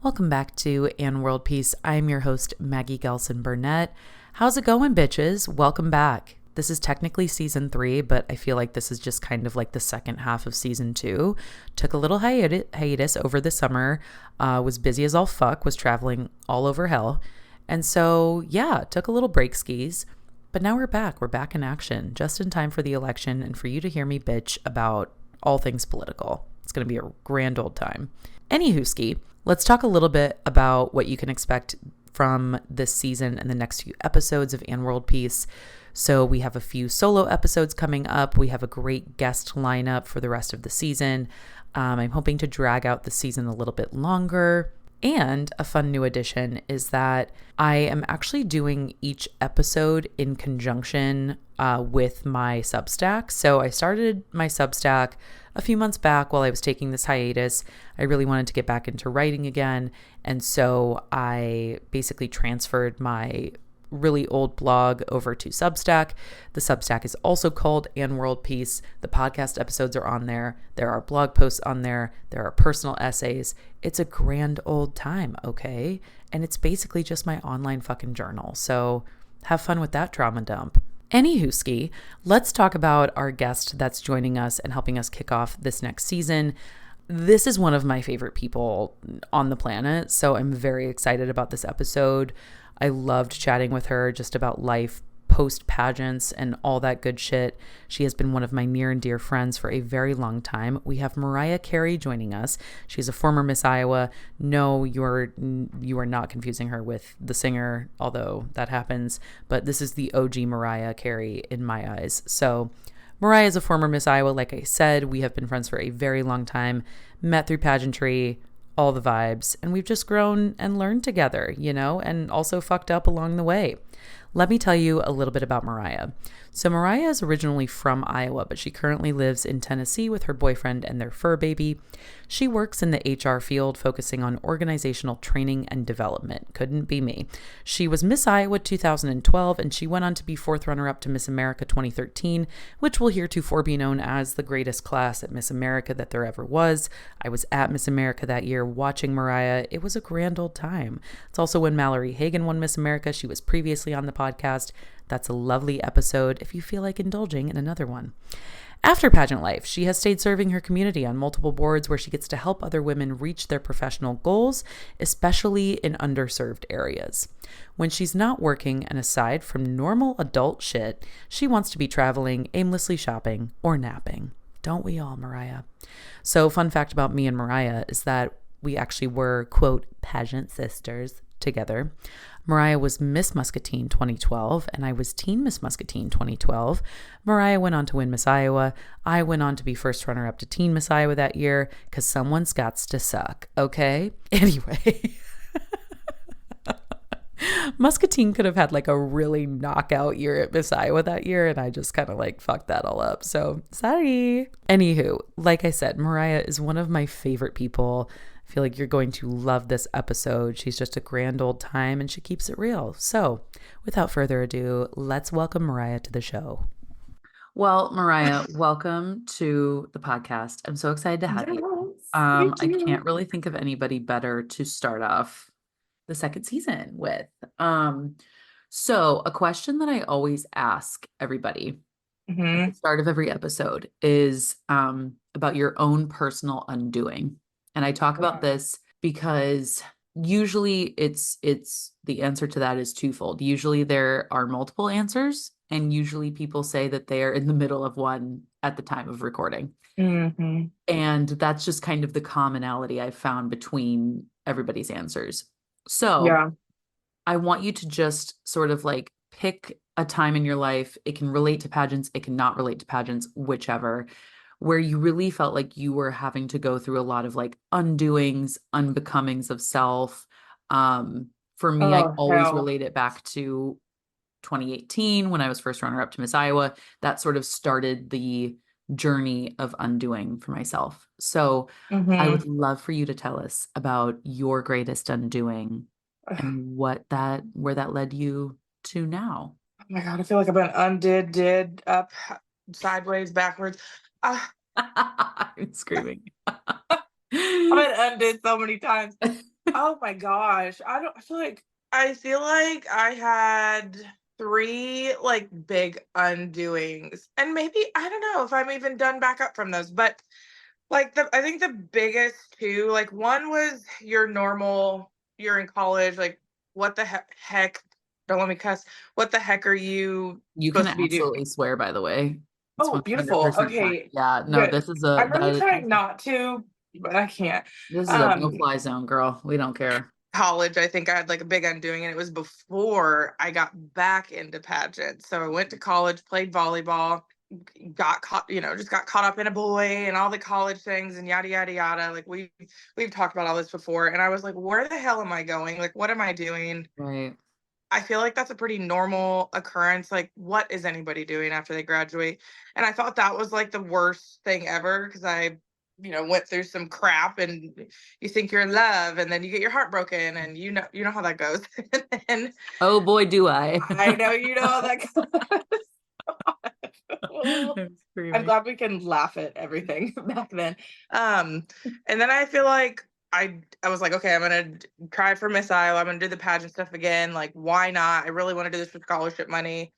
Welcome back to Ann World Peace. I'm your host, Maggie Gehlsen-Burnett. How's it going, bitches? Welcome back. This is technically season 3, but I feel like this is just kind of like the second half of season 2. Took a little hiatus over the summer, was busy as all fuck, was traveling all over hell. And so, yeah, took a little break skis. But now we're back. We're back in action, just in time for the election and for you to hear me bitch about all things political. It's going to be a grand old time. Anywho, ski. Let's talk a little bit about what you can expect from this season and the next few episodes of Ann World Peace. So we have a few solo episodes coming up. We have a great guest lineup for the rest of the season. I'm hoping to drag out the season a little bit longer. And a fun new addition is that I am actually doing each episode in conjunction with my Substack. So I started my Substack a few months back while I was taking this hiatus. I really wanted to get back into writing again. And so I basically transferred my really old blog over to Substack. The Substack is also called Ann World Peace. The podcast episodes are on there. There are blog posts on there. There are personal essays. It's a grand old time, okay? And it's basically just my online fucking journal. So have fun with that trauma dump. Anywho, ski, let's talk about our guest that's joining us and helping us kick off this next season. This is one of my favorite people on the planet, so I'm very excited about this episode. I loved chatting with her just about life, post-pageants, and all that good shit. She has been one of my near and dear friends for a very long time. We have Mariah Cary joining us. She's a former Miss Iowa. No, you are not confusing her with the singer, although that happens. But this is the OG Mariah Cary in my eyes. So Mariah is a former Miss Iowa. Like I said, we have been friends for a very long time, met through pageantry, all the vibes, and we've just grown and learned together, and also fucked up along the way. Let me tell you a little bit about Mariah. So Mariah is originally from Iowa, but she currently lives in Tennessee with her boyfriend and their fur baby. She works in the HR field, focusing on organizational training and development. Couldn't be me. She was Miss Iowa 2012, and she went on to be 4th runner-up to Miss America 2013, which will heretofore be known as the greatest class at Miss America that there ever was. I was at Miss America that year watching Mariah. It was a grand old time. It's also when Mallory Hagan won Miss America. She was previously on the podcast. That's a lovely episode if you feel like indulging in another one. After pageant life, she has stayed serving her community on multiple boards where she gets to help other women reach their professional goals, especially in underserved areas. When she's not working and aside from normal adult shit, she wants to be traveling, aimlessly shopping, or napping. Don't we all, Mariah? So, fun fact about me and Mariah is that we actually were, quote, pageant sisters together. Mariah was Miss Muscatine 2012, and I was Teen Miss Muscatine 2012. Mariah went on to win Miss Iowa. I went on to be first runner-up to Teen Miss Iowa that year, because someone's gots to suck, okay? Anyway. Muscatine could have had like a really knockout year at Miss Iowa that year, and I just kind of like fucked that all up. So, sorry. Anywho, like I said, Mariah is one of my favorite people. I feel like you're going to love this episode. She's just a grand old time and she keeps it real. So without further ado, let's welcome Mariah to the show. Well, Mariah, welcome to the podcast. I'm so excited to have you. I can't really think of anybody better to start off the second season with. So a question that I always ask everybody at the start of every episode is about your own personal undoing. And I talk about this because usually it's the answer to that is twofold. Usually there are multiple answers, and usually people say that they are in the middle of one at the time of recording. Mm-hmm. And that's just kind of the commonality I've found between everybody's answers. So yeah. I want you to just sort of like pick a time in your life. It can relate to pageants. It can not relate to pageants, whichever, where you really felt like you were having to go through a lot of like undoings, unbecomings of self. For me, I always relate it back to 2018 when I was first runner-up to Miss Iowa. That sort of started the journey of undoing for myself. So I would love for you to tell us about your greatest undoing and where that led you to now? Oh my God, I feel like I've been undid, did, up, sideways, backwards. Uh, I'm screaming. I've been undid so many times. Oh my gosh. I feel like I had three like big undoings. And maybe I don't know if I'm even done back up from those, but like I think the biggest two, like one was your normal, you're in college, like what the heck, don't let me cuss. What the heck are you You can supposed to be doing? absolutely swear, by the way. It's Oh, beautiful. 100% fine. Okay, Yeah, no, good. this is I'm really trying not to, but I can't. a Um, no-fly zone, girl. We don't care. college, I think I had like a big undoing, and it was before I got back into pageants. So I went to college, played volleyball, got caught, just got caught up in a boy and all the college things and yada yada yada. Like we've talked about all this before, and I was like, where the hell am I going? Like, what am I doing? Right. I feel like that's a pretty normal occurrence. Like, what is anybody doing after they graduate? And I thought that was like the worst thing ever because went through some crap and you think you're in love and then you get your heart broken and you know how that goes. And Oh boy, do I. I know you know how that goes. I'm I'm screaming. glad we can laugh at everything back then. And then I feel like I was like, okay, I'm gonna try for Miss Iowa. I'm gonna do the pageant stuff again. Like, why not? I really want to do this for scholarship money.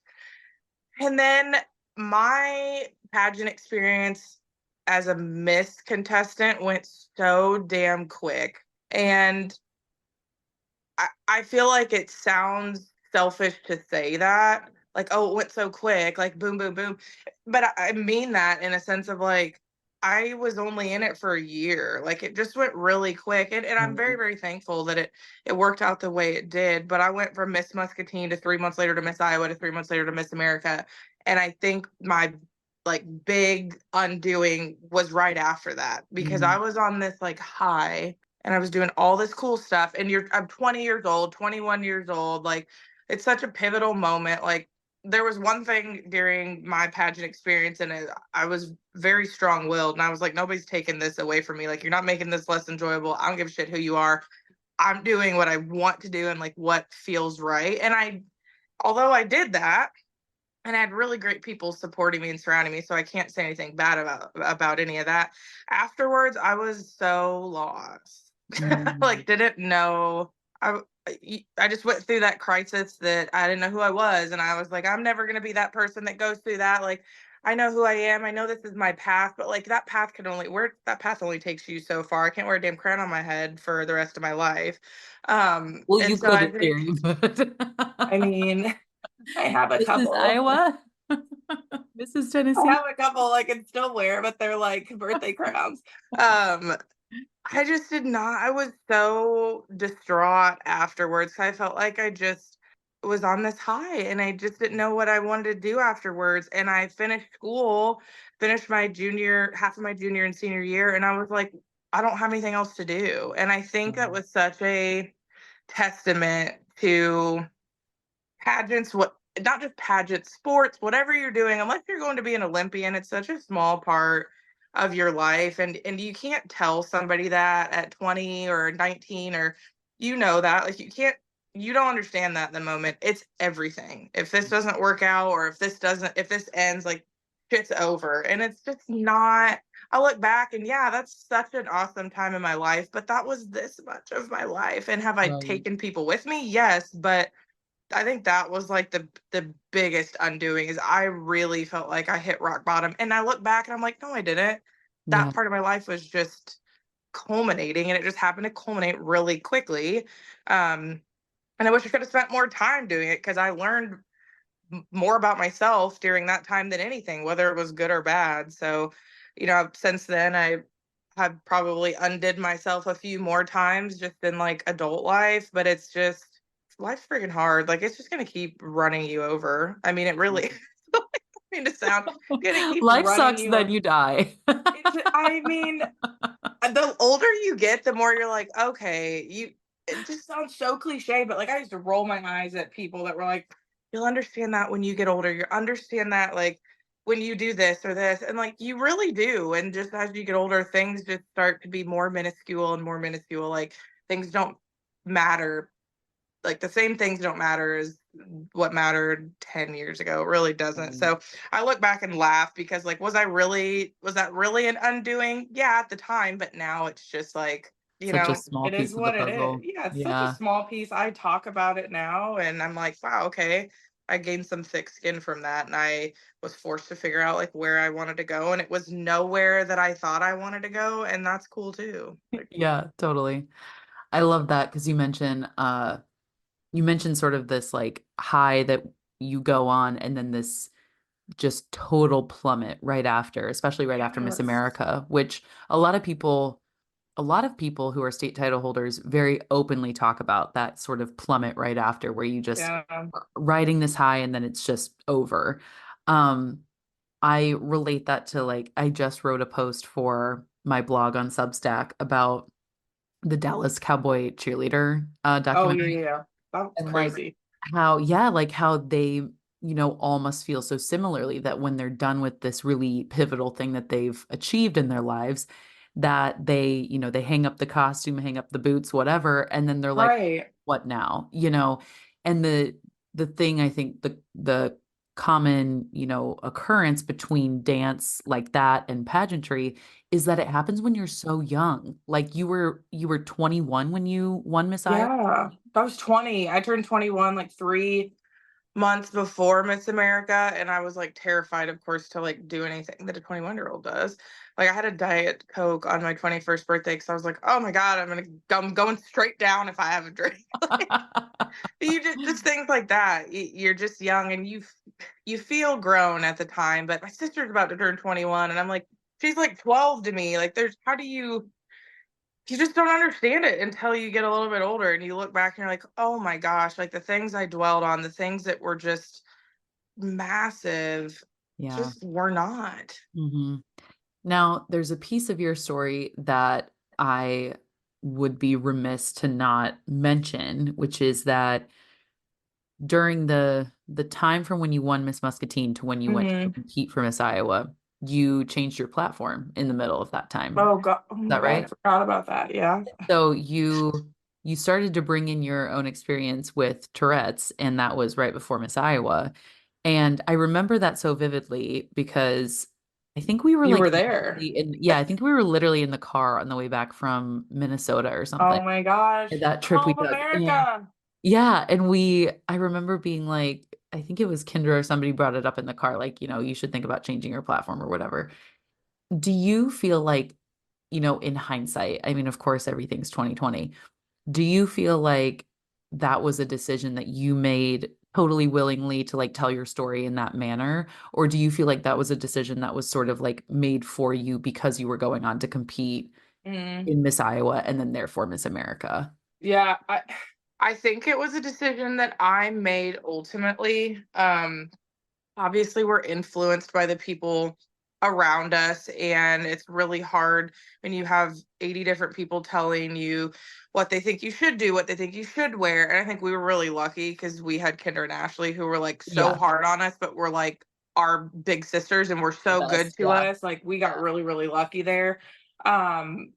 And then my pageant experience as a Miss contestant went so damn quick. And I feel like it sounds selfish to say that, like, oh, it went so quick, like boom, boom, boom. But I mean that in a sense of like, I was only in it for a year. Like it just went really quick. And I'm very, Right. very thankful that it worked out the way it did. But I went from Miss Muscatine to 3 months later to Miss Iowa to 3 months later to Miss America. And I think my like big undoing was right after that because I Mhm. was on this like high and I was doing all this cool stuff. And I'm 20 years old, 21 years old. Like it's such a pivotal moment. Like there was one thing during my pageant experience, and I was very strong willed. And I was like, nobody's taking this away from me. Like, you're not making this less enjoyable. I don't give a shit who you are. I'm doing what I want to do and like what feels right. And although I did that, and I had really great people supporting me and surrounding me, so I can't say anything bad about any of that. Afterwards, I was so lost. Mm. Like didn't know. I I just went through that crisis that I didn't know who I was, and I was like, I'm never gonna be that person that goes through that. Like I know who I am. I know this is my path, but like that path only takes you so far. I can't wear a damn crown on my head for the rest of my life. Well, And you so could I in think, theory, but I mean, I have a Mrs. couple. Iowa, Mrs. I Tennessee. have a couple I can still wear, but they're like birthday crowns. Um, I just did not. I was so distraught afterwards. I felt like I just was on this high and I just didn't know what I wanted to do afterwards. And I finished school, finished half of my junior and senior year, and I was like, I don't have anything else to do. And I think that Mhm. was such a testament to pageants, what not just pageants, sports, whatever you're doing, unless you're going to be an Olympian, it's such a small part of your life. And you can't tell somebody that at 20 or 19 or that. Like you don't understand that in the moment. It's everything. If this doesn't work out or if this ends, like shit's over. And it's just not. I look back and yeah, that's such an awesome time in my life, but that was this much of my life. And have I Right. taken people with me? Yes, but I think that was like the biggest undoing is I really felt like I hit rock bottom. And I look back and I'm like, no, I didn't. That Yeah. part of my life was just culminating and it just happened to culminate really quickly. Um, and I wish I could have spent more time doing it because I learned more about myself during that time than anything, whether it was good or bad. So, since then I have probably undid myself a few more times just in like adult life, but it's just life's freaking hard. Like it's just gonna keep running you over. I mean, it really I mean to sound gonna keep Life running sucks, you then over. you die. I mean, the older you get, the more you're like, okay, it just sounds so cliche, but like I used to roll my eyes at people that were like, you'll understand that when you get older. You understand that like when you do this or this. And like you really do. And just as you get older, things just start to be more minuscule and more minuscule. Like things don't matter like the same things don't matter as what mattered 10 years ago. It really doesn't. So I look back and laugh because like, was that really an undoing? Yeah, at the time, but now it's just like, Such a small it is piece of the what it is. puzzle. Yeah, it's such a Yeah. small piece. I talk about it now and I'm like, wow, okay. I gained some thick skin from that and I was forced to figure out like where I wanted to go and it was nowhere that I thought I wanted to go and that's cool too. Like, Yeah, totally. I love that because you mentioned sort of this like high that you go on and then this just total plummet right after, especially right after Miss yes. America, which a lot of people a lot of people who are state title holders very openly talk about that sort of plummet right after where you just Yeah. riding this high and then it's just over. Um, I relate that to like I just wrote a post for my blog on Substack about the Dallas Cowboy cheerleader Oh yeah, documentary yeah, yeah. That's and like crazy. how, yeah, like how they, all must feel so similarly that when they're done with this really pivotal thing that they've achieved in their lives, that they hang up the costume, hang up the boots, whatever, and then they're like, Right. what now? And the thing I think the common, occurrence between dance like that and pageantry is that it happens when you're so young. Like you were 21 when you won Miss Iowa. Yeah. I was 20. I turned 21 like 3 months before Miss America, and I was like terrified, of course, to like do anything that a 21-year-old does. Like I had a Diet Coke on my 21st birthday because I was like, oh my God, I'm going straight down if I have a drink. You just things like that. You're just young and you feel grown at the time. But my sister's about to turn 21, and I'm like, she's like 12 to me. Like, how do you just don't understand it until you get a little bit older and you look back and you're like, oh my gosh, like the things I dwelled on, the things that were just massive, Yeah. just were not. hmm Now, there's a piece of your story that I would be remiss to not mention, which is that during the time from when you won Miss Muscatine to when you went to Hmm. compete for Miss Iowa, you changed your platform in the middle of that time. Oh God, oh Is my that God, I right? forgot about that. Yeah. So you started to bring in your own experience with Tourette's, and that was right before Miss Iowa. And I remember that so vividly because I think we were You like were there. yeah, I think we were literally in the car on the way back from Minnesota or something. Oh my gosh. And that trip we Help took. Yeah. America. Yeah. And I remember being like, I think it was Kendra or somebody brought it up in the car, like, you should think about changing your platform or whatever. Do you feel like, in hindsight, I mean, of course, everything's 2020. Do you feel like that was a decision that you made totally willingly to like tell your story in that manner? Or do you feel like that was a decision that was sort of like made for you because you were going on to compete Mm. in Miss Iowa and then therefore Miss America? Yeah, I think it was a decision that I made ultimately. Obviously we're influenced by the people around us and it's really hard when you have 80 different people telling you what they think you should do, what they think you should wear. And I think we were really lucky because we had Kendra and Ashley who were like so Yeah, hard on us, but we're like our big sisters and were the so good best. to Yeah. us. Like we got Yeah. really, really lucky there. um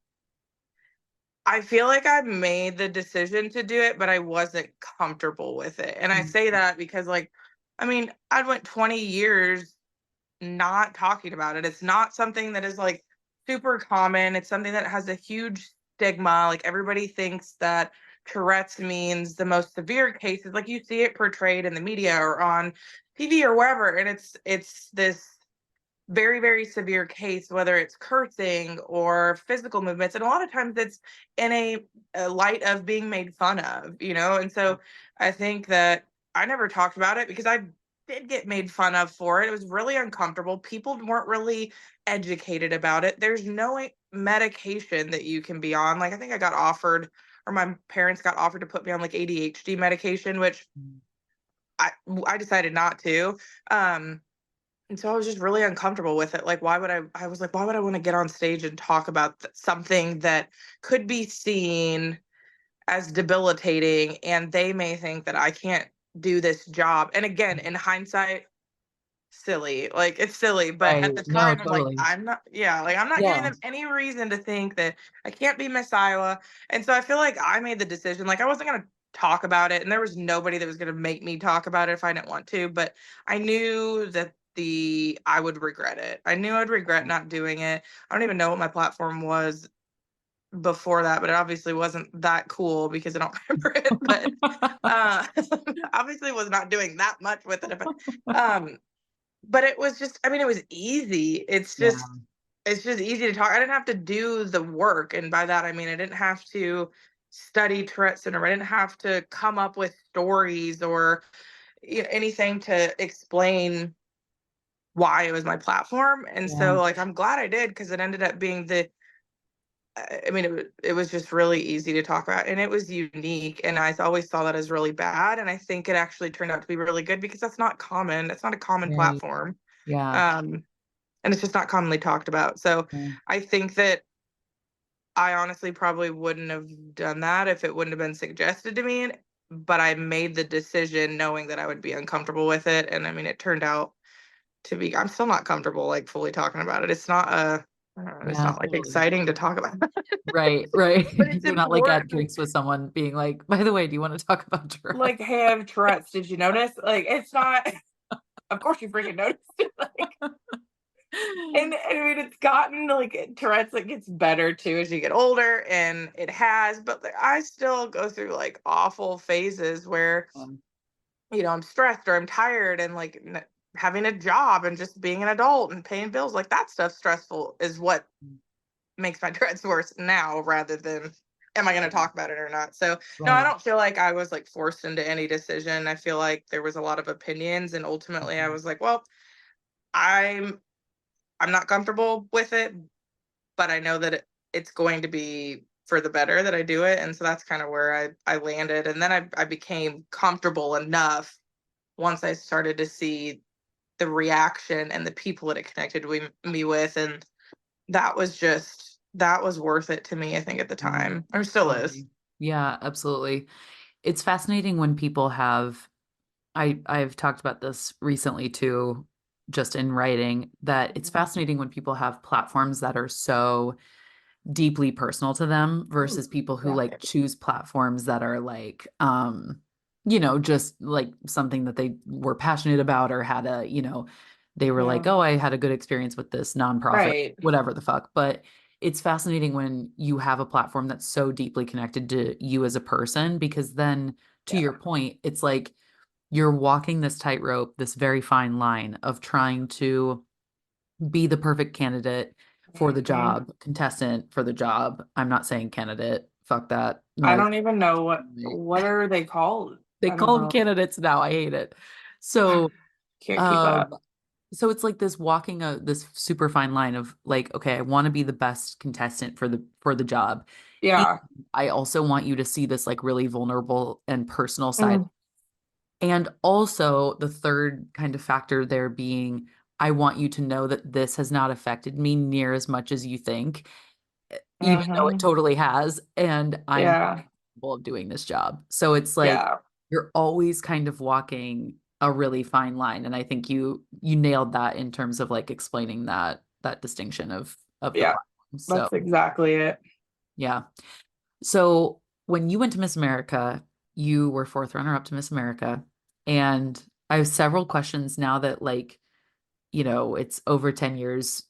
I feel like I made the decision to do it, but I wasn't comfortable with it. And I say that because like, I mean, I went 20 years not talking about it. It's not something that is like super common. It's something that has a huge stigma. Like everybody thinks that Tourette's means the most severe cases. Like you see it portrayed in the media or on TV or wherever, and it's this very, very severe case, whether it's cursing or physical movements. And a lot of times it's in a light of being made fun of. And so I think that I never talked about it because I did get made fun of for it. It was really uncomfortable. People weren't really educated about it. There's no medication that you can be on. Like I think I got offered, or my parents got offered to put me on like ADHD medication, which I I decided not to. Um, and so I was just really uncomfortable with it. Like, I was like, why would I want to get on stage and talk about something that could be seen as debilitating and they may think that I can't do this job. And again, in hindsight, silly. Like it's silly, but Right. at the No, time I'm like, totally. I'm not yeah, like I'm not giving Yeah. them any reason to think that I can't be Miss Iowa. And so I feel like I made the decision. Like I wasn't gonna talk about it. And there was nobody that was going to make me talk about it if I didn't want to. But I knew that I would regret it. I knew I'd regret not doing it. I don't even know what my platform was before that, but it obviously wasn't that cool because I don't remember it. But uh, obviously was not doing that much with it. But it was just, I mean, it was easy. Yeah. It's just easy to talk. I didn't have to do the work. And by that, I mean, I didn't have to study Tourette syndrome. I didn't have to come up with stories or anything to explain why it was my platform. And Yeah. so, like, I'm glad I did because it ended up being I mean, it was just really easy to talk about and it was unique. And I always saw that as really bad. And I think it actually turned out to be really good because that's not common. It's not a common Right. platform. Yeah. Um, and it's just not commonly talked about. So Yeah. I think that I honestly probably wouldn't have done that if it wouldn't have been suggested to me. But I made the decision knowing that I would be uncomfortable with it. And I mean, it turned out to be, I'm still not comfortable like fully talking about it. It's not I don't know, it's Yeah, not like totally. exciting to talk about, Right, right. but it's You're not like at important. drinks with someone being like, by the way, do you want to talk about Tourette's? Like, hey, I have Tourette's. Did you notice? Like, it's not, of course you freaking noticed it. Like, and I mean, it's gotten like Tourette's, like, gets better too as you get older, and it has, but like, I still go through like awful phases where, I'm stressed or I'm tired and like having a job and just being an adult and paying bills, like that stuff stressful is what makes my Tourette's worse now rather than am I going to talk about it or not. So no, I Right. don't feel like I was like forced into any decision. I feel like there was a lot of opinions and ultimately I was like, well, I'm I'm not comfortable with it, but I know that it's going to be for the better that I do it. And so that's kind of where I landed. And then I became comfortable enough once I started to see the reaction and the people that it connected me with. And that was worth it to me, I think, at the Yeah, time, or still is. totally. Yeah, absolutely. It's fascinating when people have, I've talked about this recently too, just in writing, that it's fascinating when people have platforms that are so deeply personal to them versus people who Yeah. like choose platforms that are like just like something that they were passionate about or had a, they were like, Yeah. oh, I had a good experience with this nonprofit, Right. whatever the fuck. But it's fascinating when you have a platform that's so deeply connected to you as a person, because then to Yeah. your point, it's like you're walking this tightrope, this very fine line of trying to be the perfect candidate for the Mhm. job, contestant for the job. I'm not saying candidate. Fuck that I noise. don't even know what are they called. They I don't call them know. candidates now. I hate it. So, Can't keep um, up. so it's like this walking this super fine line of like, okay, I want to be the best contestant for the job. And Yeah. I also want you to see this like really vulnerable and personal side. Mm. And also the third kind of factor there being, I want you to know that this has not affected me near as much as you think, even though it Mhm. totally has. And I'm Yeah. capable of doing this job. So it's like Yeah. you're always kind of walking a really fine line. And I think you nailed that in terms of like explaining that distinction of the Yeah. platform. So That's exactly it. yeah. So when you went to Miss America, you were fourth runner up to Miss America. And I have several questions now that like, it's over 10 years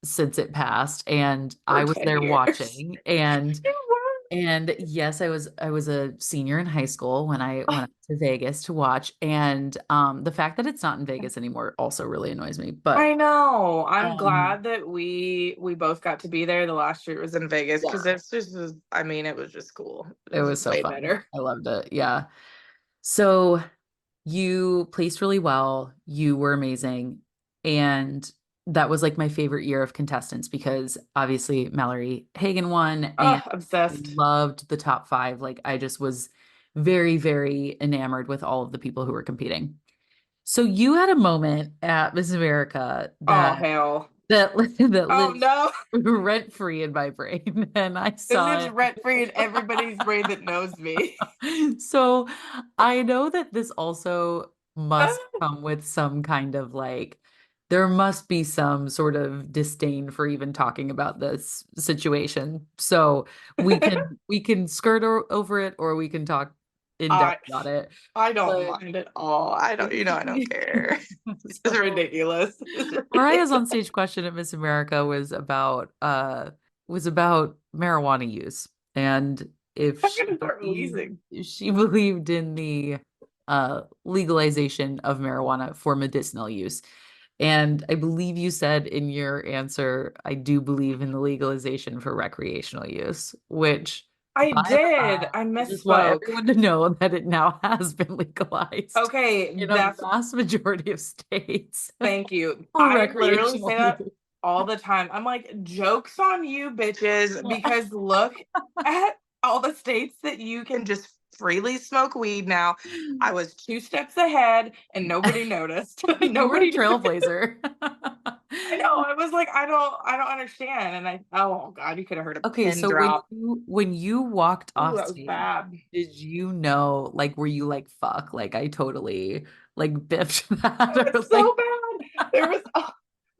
since it passed and For I was 10 there years. watching and yes, I was a senior in high school when I went to Vegas to watch. And the fact that it's not in Vegas anymore also really annoys me. But I know. I'm um glad that we both got to be there. The last year it was in Vegas yeah, because it's just I mean, it was just cool. It it was was so way fun. better. I loved it. Yeah. So you placed really well. You were amazing. And that was like my favorite year of contestants because obviously Mallory Hagan won and Oh, I obsessed. loved the top five. Like I just was very, very enamored with all of the people who were competing. So you had a moment at Miss America Oh, that hell. that Oh, lives no. rent free in my brain, and I It saw lives it. rent free in everybody's brain that knows me. So I know that this also must come with some kind of like, there must be some sort of disdain for even talking about this situation. So we can skirt over it or we can talk in depth I about it. I don't But mind at all. I don't, I don't basically, care. This is so ridiculous. This is Mariah's ridiculous. on stage question at Miss America was about marijuana use and I'm gonna start wheezing. if she believed in the legalization of marijuana for medicinal use. And I believe you said in your answer, I do believe in the legalization for recreational use, which I by the did. by, I I just want misspoke. everyone to know that it now has been legalized Okay, in a that's vast majority of states thank you. for I literally recreational say that use. all the time. I'm like, jokes on you, bitches, Yeah. because look at all the states that you can just freely smoke weed now. I was 2 steps ahead and nobody noticed. You were a Nobody trailblazer. I know. I was like, I don't understand. And oh God, you could have heard a Okay, pin so when drop. you walked Ooh, off that was stage, bad. did you know, like, were you like, fuck, like I totally like biffed that It or was so like bad. There was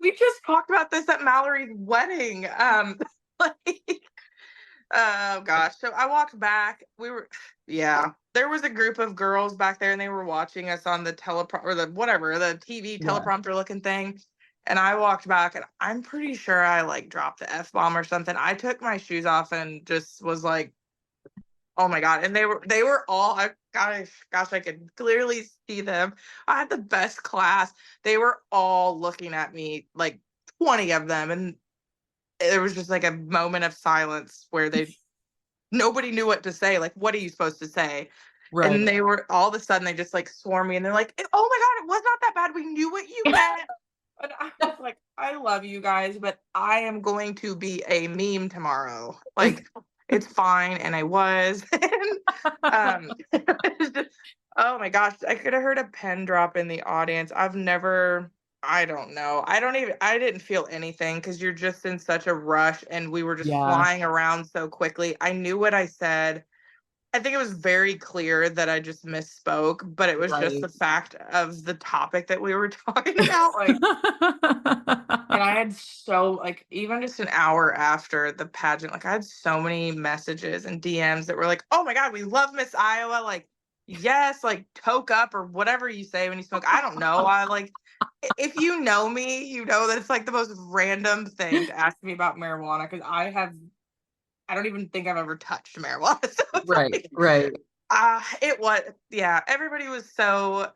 we just talked about this at Mallory's wedding. Like oh gosh. So I walked back. We were yeah. There was a group of girls back there and they were watching us on the telepro or the whatever, the TV yeah, teleprompter looking thing. And I walked back and I'm pretty sure I like dropped the F bomb or something. I took my shoes off and just was like, oh my God. And they were all gosh, I could clearly see them. I had the best class. They were all looking at me, like 20 of them. And there was just like a moment of silence where nobody knew what to say. Like, what are you supposed to say? And right. they were all of a sudden they just like swarm me and they're like, oh my God, it was not that bad. We knew what you meant. And I was like, I love you guys, but I am going to be a meme tomorrow. Like, it's fine. And I was. And it's just, oh my gosh, I could have heard a pen drop in the audience. I don't know. I didn't feel anything because you're just in such a rush and we were just Yeah, flying around so quickly. I knew what I said. I think it was very clear that I just misspoke, but it was just right. the fact of the topic that we were talking about. Like, and I had so like even just an hour after the pageant, like I had so many messages and DMs that were like, "Oh my God, we love Miss Iowa!" Like, yes, like toke up or whatever you say when you smoke. I don't know. I like if you know me, you know that it's like the most random thing to ask me about marijuana because I don't even think I've ever touched marijuana. So it's Right, like right. it was yeah, everybody was so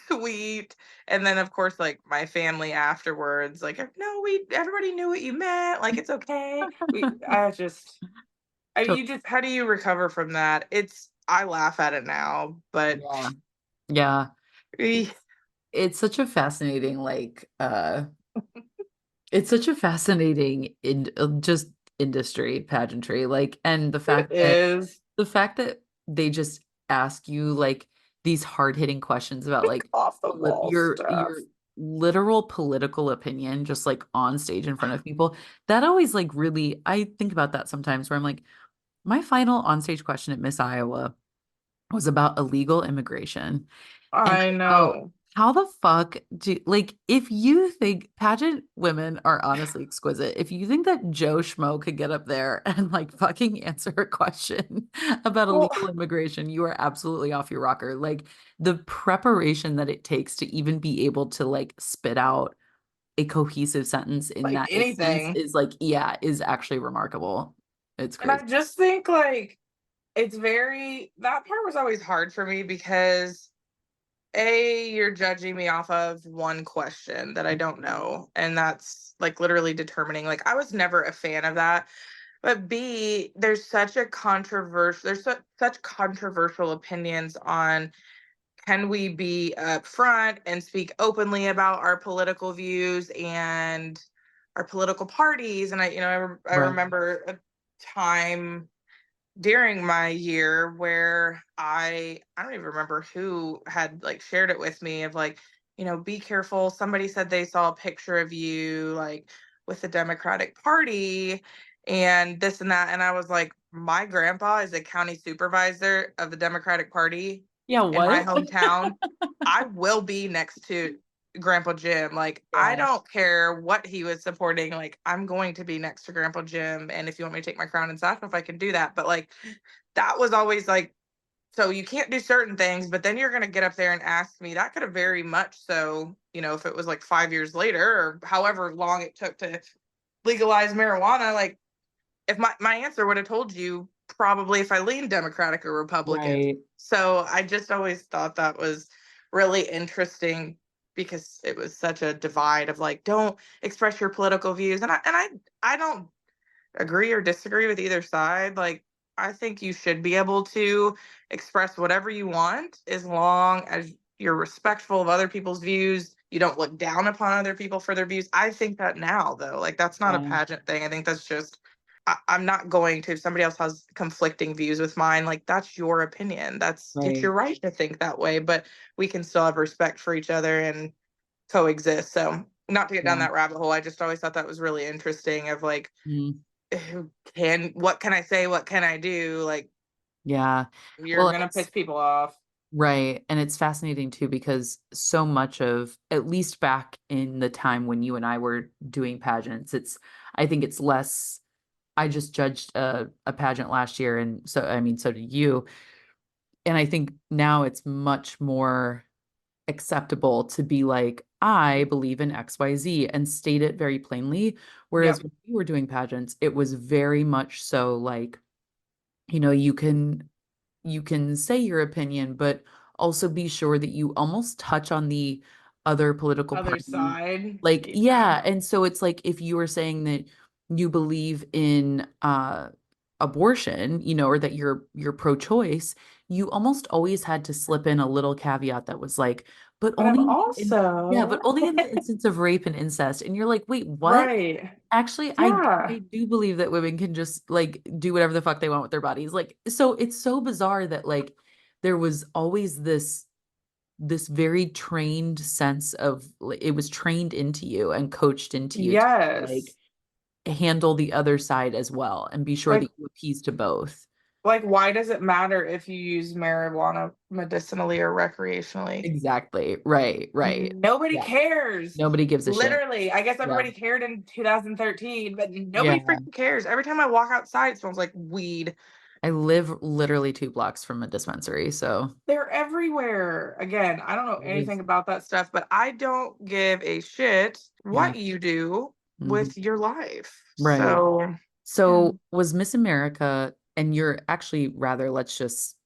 sweet. And then of course, like my family afterwards, like, no, we everybody knew what you meant. Like it's okay. To- You just how do you recover from that? I laugh at it now, but yeah, yeah. eh, It's such a fascinating, like, it's such a fascinating just industry pageantry, like, and it is the fact that they just ask you like these hard-hitting questions about like off the wall stuff. your literal political opinion just like on stage in front of people. That always like really I think about that sometimes where I'm like, my final on-stage question at Miss Iowa was about illegal immigration and I know. how the fuck do like if you think pageant women are honestly exquisite, if you think that Joe Schmo could get up there and like fucking answer a question about Well, illegal immigration, you are absolutely off your rocker. Like the preparation that it takes to even be able to like spit out a cohesive sentence in like that instance anything. is like, yeah, is actually remarkable. It's And crazy. I just think like that part was always hard for me because you're judging me off of one question that I don't know. And that's like literally determining, like, I was never a fan of that. But B, there's such controversial opinions on can we be upfront and speak openly about our political views and our political parties. And I Right. remember a time during my year where I don't even remember who had like shared it with me of like, be careful. Somebody said they saw a picture of you like with the Democratic Party and this and that. And I was like, my grandpa is a county supervisor of the Democratic Party Yeah, in my what? hometown. I will be next to Grandpa Jim. Like, I Yeah. don't care what he was supporting. Like, I'm going to be next to Grandpa Jim. And if you want me to take my crown and sack, if I can do that. But like, that was always like so you can't do certain things, but then you're going to get up there and ask me. That could have very much so, if it was like 5 years later or however long it took to legalize marijuana, like if my answer would have told you probably if I leaned Democratic or Republican. Right. So I just always thought that was really interesting because it was such a divide of like, don't express your political views. And I don't agree or disagree with either side. Like, I think you should be able to express whatever you want as long as you're respectful of other people's views. You don't look down upon other people for their views. I think that now, though, like, that's not a Yeah. pageant thing. I think that's just, I'm not going to, if somebody else has conflicting views with mine, like, that's your opinion. It's Right. your right to think that way, but we can still have respect for each other and coexist. So, not to get down Yeah. that rabbit hole, I just always thought that was really interesting of like, Mm. what can I say? What can I do? Like, Yeah. you're Well, gonna it's piss people off. right. And it's fascinating too, because so much of, at least back in the time when you and I were doing pageants, I think it's less, I just judged a pageant last year. And so, I mean, so did you. And I think now it's much more acceptable to be like, I believe in XYZ and state it very plainly. Whereas Yep. when we were doing pageants, it was very much so like, you can say your opinion, but also be sure that you almost touch on the other political Other party. side. Like, Yeah. yeah. And so it's like if you were saying that you believe in abortion, or that you're pro-choice, you almost always had to slip in a little caveat that was like, but But I'm only yeah, but also only in the instance of rape and incest. And you're like, wait, what? right. Actually, I Yeah. do believe that women can just like do whatever the fuck they want with their bodies. Like, so it's so bizarre that like there was always this very trained sense of like, it was trained into you and coached into you to like Yes. handle the other side as well and be sure Like that you appease to both. why does it matter if you use marijuana medicinally or recreationally? Exactly. Right, right. Nobody Yeah. cares. Nobody gives a shit. Literally, I guess Yeah. everybody cared in 2013, but nobody Yeah. freaking cares. Every time I walk outside, it smells like weed. I live literally 2 blocks from a dispensary, so They're everywhere. Again, I don't know it is. anything about that stuff, but I don't give a shit Yeah. what you do Mhm. with your life. Right. So, yeah. So was Miss America, and you're actually rather, let's just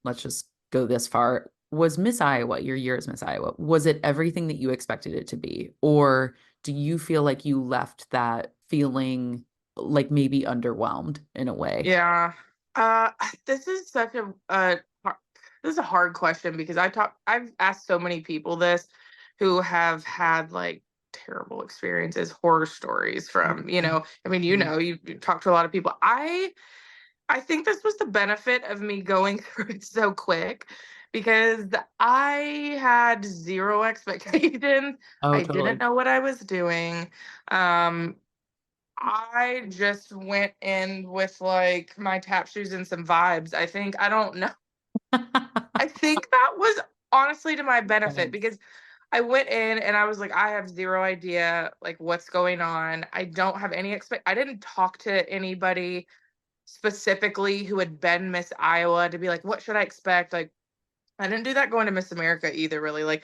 go this far. Was Miss Iowa, your year as Miss Iowa, was it everything that you expected it to be? Or do you feel like you left that feeling like maybe underwhelmed in a way? Yeah. Uh, this is such this is a hard question because I've asked so many people this who have had like terrible experiences, horror stories from, I mean, Mhm. you talk to a lot of people. I think this was the benefit of me going through it so quick because I had zero expectations. Oh, I didn't totally. know what I was doing. Um, I just went in with like my tap shoes and some vibes. I don't know. I think that was honestly to my benefit Thanks. because I went in and I was like, I have zero idea like what's going on. I don't have any I didn't talk to anybody specifically who had been Miss Iowa to be like, what should I expect? Like, I didn't do that going to Miss America either, really. Like,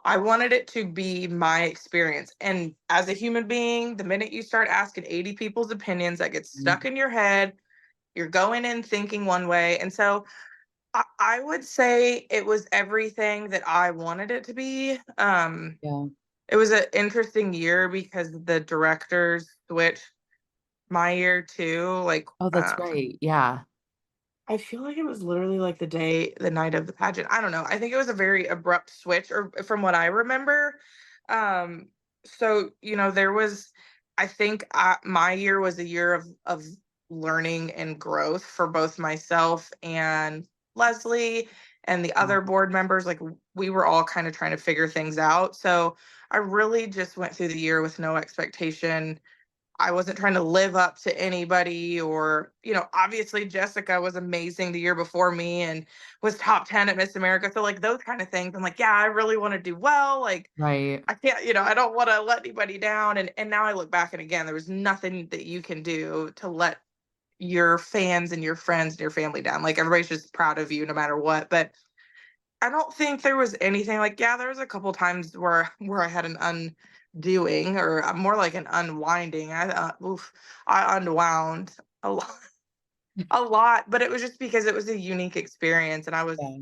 I wanted it to be my experience. And as a human being, the minute you start asking 80 people's opinions, that gets stuck Mm. in your head. You're going in thinking one way. And so I would say it was everything that I wanted it to be. Yeah. It was an interesting year because the directors switched my year too. Like, Oh, that's right. Yeah. I feel like it was literally like the night of the pageant. I don't know. I think it was a very abrupt switch, or from what I remember. Um, so there was, I think my year was a year of learning and growth for both myself and Leslie and the Yeah. other board members. Like we were all kind of trying to figure things out. So I really just went through the year with no expectation. I wasn't trying to live up to anybody or, obviously Jessica was amazing the year before me and was top 10 at Miss America. So like those kind of things. I'm like, yeah, I really want to do well. Like Right. I can't, I don't want to let anybody down. And now I look back and again, there was nothing that you can do to let your fans and your friends and your family down. Like everybody's just proud of you no matter what. But I don't think there was anything like, yeah, there was a couple times where I had an undoing or more like an unwinding. I unwound a lot, a lot, but it was just because it was a unique experience and I was Yeah.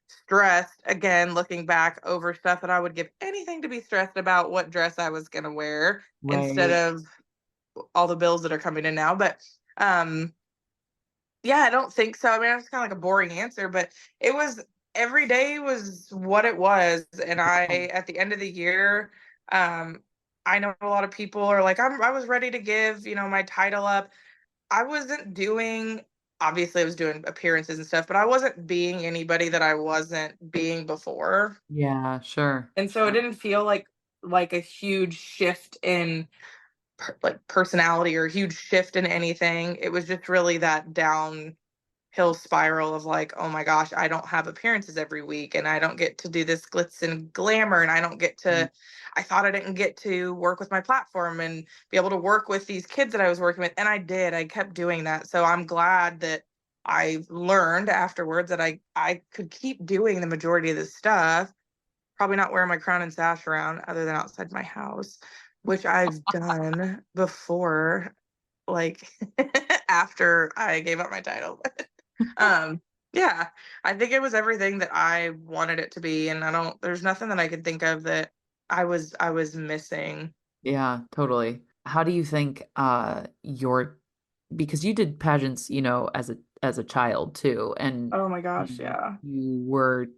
stressed again, looking back over stuff that I would give anything to be stressed about what dress I was going to wear instead Right. of all the bills that are coming in now. But um yeah, I don't think so. I mean, that's kind of like a boring answer, but it was every day was what it was. And at the end of the year, um, I know a lot of people are like, I was ready to give, my title up. I wasn't doing, obviously, I was doing appearances and stuff, but I wasn't being anybody that I wasn't being before. Yeah, sure. And so it didn't feel like a huge shift in like personality or a huge shift in anything. It was just really that downhill spiral of like, oh my gosh, I don't have appearances every week and I don't get to do this glitz and glamour and I don't get Mm. to I thought I didn't get to work with my platform and be able to work with these kids that I was working with. And I did. I kept doing that. So I'm glad that I learned afterwards that I could keep doing the majority of this stuff. Probably not wearing my crown and sash around other than outside my house, which I've done before, like after I gave up my title. um, yeah, I think it was everything that I wanted it to be, and there's nothing that I could think of that I was missing. Yeah, totally. How do you think your because you did pageants, as a child too, and Oh my gosh, you yeah. you were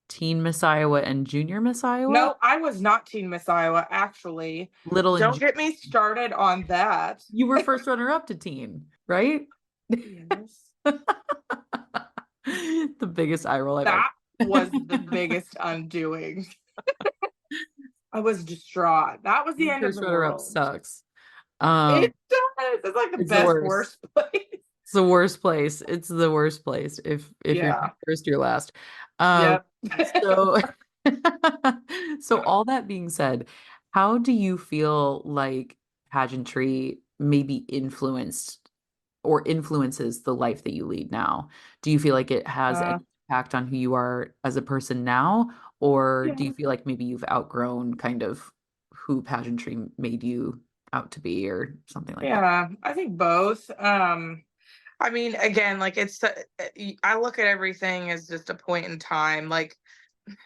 teen Miss Iowa and junior Miss Iowa? No, I was not Teen Miss Iowa, actually. Little and Don't get me started on that. you were first runner up to teen, right? Yes. The biggest eye roll I've ever. That was the biggest undoing. I was distraught. That was the Being end of first the runner up world. sucks. It Um, does. It's like the it's the best, worst. worst place. It's the worst place. It's the worst place. If you're not Yeah. first, you're last. Um, Yep. so so all that being said, how do you feel like pageantry maybe influenced or influences the life that you lead now? Do you feel like it has Uh, any impact on who you are as a person now, or do you yeah. feel like maybe you've outgrown kind of who pageantry made you out to be or something like that? Yeah. I think both. I mean, again, like I look at everything as just a point in time. Like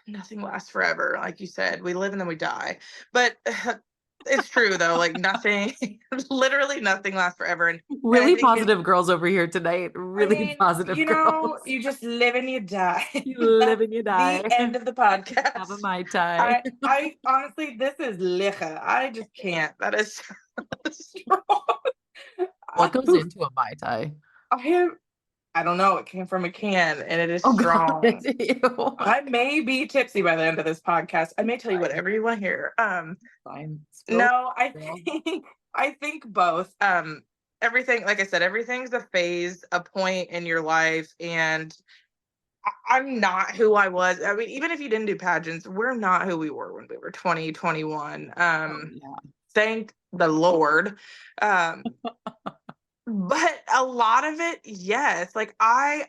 nothing lasts forever. Like you said, we live and then we die. But it's true though. Like nothing, literally nothing lasts forever. And I Really think positive girls over here tonight. I Really mean, positive girls. you just live and you die. You live That's and you die. the end of the Have a podcast. Mai Tai. I honestly, this is licha. I just can't. That is so strong. What goes Oof. into a Mai Tai? I have, I don't know. It came from a can and it is Oh God, strong. it's you. I may be tipsy by the end of this podcast. I may tell you Fine. whatever you want to hear. Fine. Spill, No, girl. I think both. Everything, like I said, everything's a phase, a point in your life, and I'm not who I was. I mean, even if you didn't do pageants, we're not who we were when we were 20, 21. Oh yeah. Thank the Lord. Um, but a lot of it, yes. Like I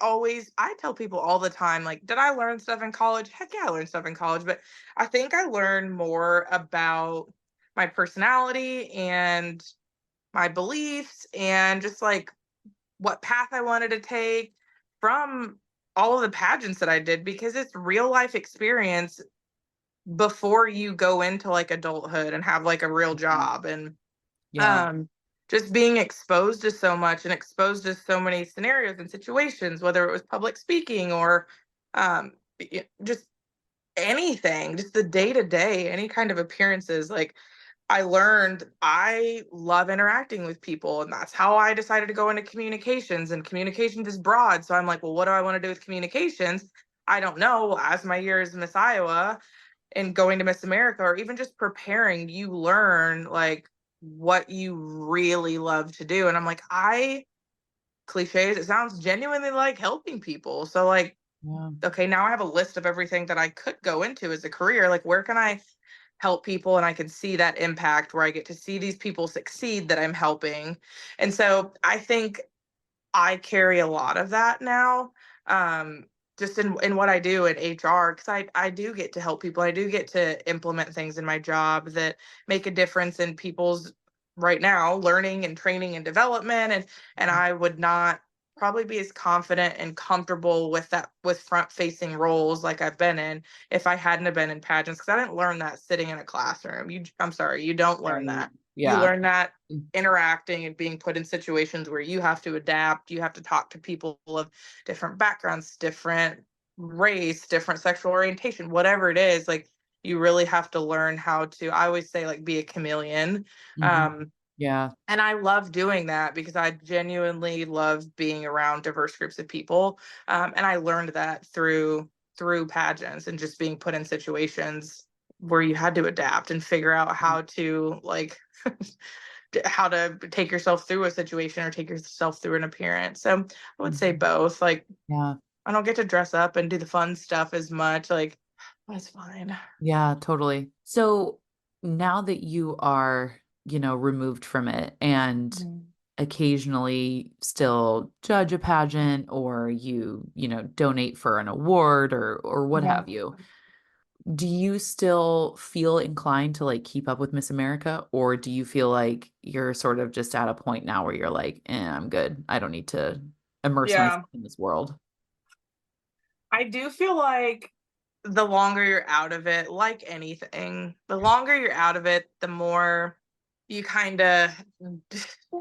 tell people all the time, like, did I learn stuff in college? Heck yeah, I learned stuff in college, but I think I learned more about my personality and my beliefs and just like what path I wanted to take from all of the pageants that I did because it's real life experience before you go into like adulthood and have like a real Mhm. job and Yeah. um just being exposed to so much and exposed to so many scenarios and situations, whether it was public speaking or just anything, just the day to day, any kind of appearances. Like I learned I love interacting with people, and that's how I decided to go into communications. And communications is broad. So I'm like, well, what do I want to do with communications? I don't know. As my year as Miss Iowa and going to Miss America, or even just preparing, you learn like what you really love to do. And I'm like, cliches, it sounds genuinely like helping people. So, like, Yeah. okay, now I have a list of everything that I could go into as a career. Like, where can I help people and I can see that impact where I get to see these people succeed that I'm helping. And so I think I carry a lot of that now. Um, just in what I do in HR, because I do get to help people. I do get to implement things in my job that make a difference in people's right now learning and training and development. And I would not probably be as confident and comfortable with that with front facing roles like I've been in if I hadn't have been in pageants, because I didn't learn that sitting in a classroom. I'm sorry, you don't learn Right. that. You Yeah. learn that interacting and being put in situations where you have to adapt, you have to talk to people of different backgrounds, different race, different sexual orientation, whatever it is, like you really have to learn how to, I always say, like, be a chameleon. Mhm. um Yeah. and I love doing that because I genuinely love being around diverse groups of people. And I learned that through pageants and just being put in situations where you had to adapt and figure out how to, like, how to take yourself through a situation or take yourself through an appearance. So I would say Mhm. both. Like, Yeah. I don't get to dress up and do the fun stuff as much. Like, that's fine. Yeah, totally. So now that you are, removed from it and Mhm. occasionally still judge a pageant or donate for an award or what Yeah. have you, do you still feel inclined to like keep up with Miss America, or do you feel like you're sort of just at a point now where you're like, I'm good. I don't need to immerse myself Yeah. in this world. I do feel like the longer you're out of it, like anything, the longer you're out of it, the more you kind of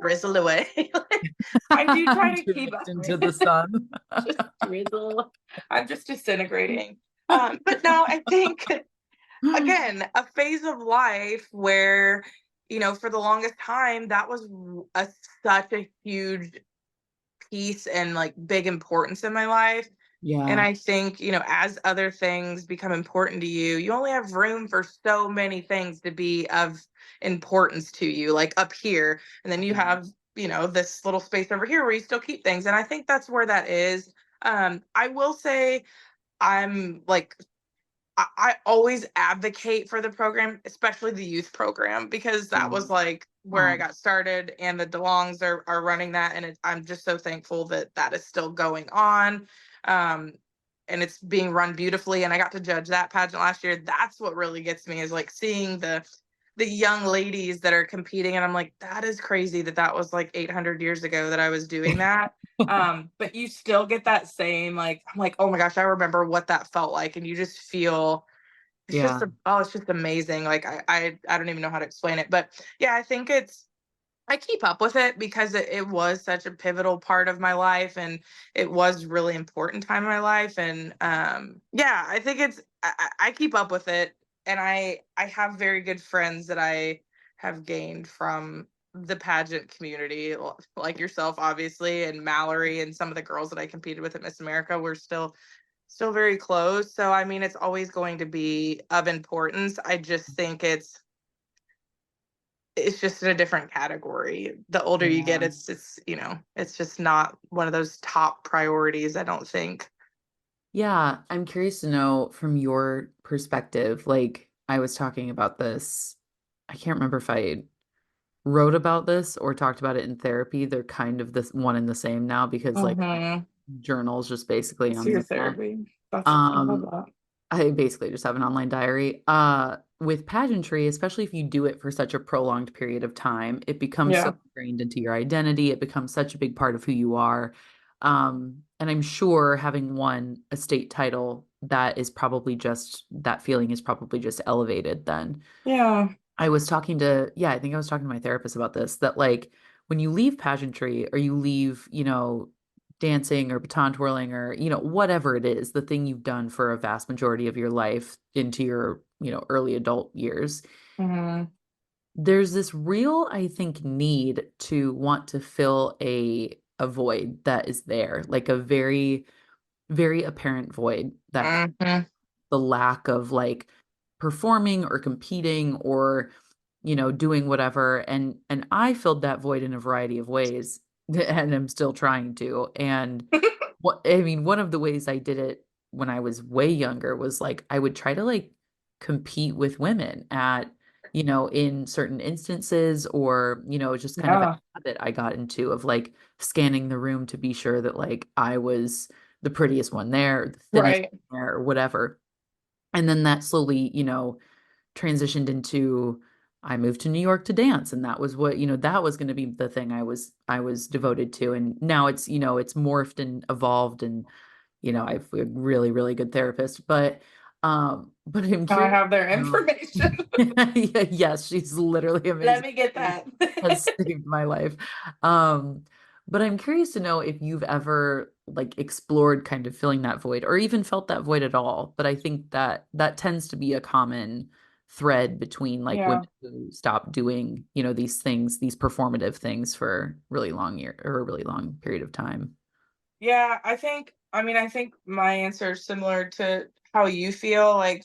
drizzle away. Like, I do try to keep Drift up. into the sun. Just drizzle. I'm just disintegrating. But no, I think, again, a phase of life where, for the longest time, that was such a huge piece and like big importance in my life. And Yeah. I think, as other things become important to you, you only have room for so many things to be of importance to you, like up here. And then you Yeah. have, this little space over here where you still keep things. And I think that's where that is. I will say I'm like, I always advocate for the program, especially the youth program, because that Yeah. was like where I Oh, got started, and the DeLongs are running that, and I'm just so thankful that that is still going on, um, and it's being run beautifully. And I got to judge that pageant last year. That's what really gets me, is like seeing the young ladies that are competing, and I'm like, that is crazy that that was like 800 years ago that I was doing that. But you still get that same, like, I'm like, oh my gosh, I remember what that felt like. And you just feel, yeah. it's just amazing. Like, I don't even know how to explain it. But yeah, I think I keep up with it because it was such a pivotal part of my life, and it was really important time in my life. And yeah, I think I keep up with it, and I have very good friends that I have gained from the pageant community, like yourself, obviously, and Mallory, and some of the girls that I competed with at Miss America. We're still very close. So I mean, it's always going to be of importance. I just think it's just in a different category. The older you get, Yeah. it's just not one of those top priorities, I don't think. Yeah. I'm curious to know from your perspective. Like, I was talking about this. I can't remember if I wrote about this or talked about it in therapy. They're kind of this one and the same now because like Mm-hmm. journals just basically It's on the your internet. therapy. I love Um, that. I basically just have an online diary. With pageantry, especially if you do it for such a prolonged period of time, it becomes so Yeah. ingrained into your identity. It becomes such a big part of who you are. And I'm sure having won a state title, that is probably just that feeling is probably just elevated then. Yeah. I think I was talking to my therapist about this, that like when you leave pageantry or you leave, dancing or baton twirling or, whatever it is, the thing you've done for a vast majority of your life into your, early adult years, Mm-hmm. there's this real, I think, need to want to fill a void that is there, like a very, very apparent void that Mm-hmm. the lack of like performing or competing or doing whatever, and I filled that void in a variety of ways and I'm still trying to. And one of the ways I did it when I was way younger was like I would try to like compete with women at in certain instances, or, just kind of a Yeah. habit I got into of like scanning the room to be sure that like I was the prettiest one there, the thinnest Right. one there, or whatever. And then that slowly, transitioned into I moved to New York to dance, and that was what, that was going to be the thing I was devoted to. And now it's morphed and evolved, and I've a really, really good therapist, but I'm Now I curious. have their um, information. yeah, yes, she's literally Let amazing. me get She that. has saved my life. Um, but I'm curious to know if you've ever like explored kind of filling that void or even felt that void at all. But I think that that tends to be a common thread between like women Yeah. who stop doing, these things, these performative things for really long year or a really long period of time. Yeah, I think my answer is similar to how you feel. Like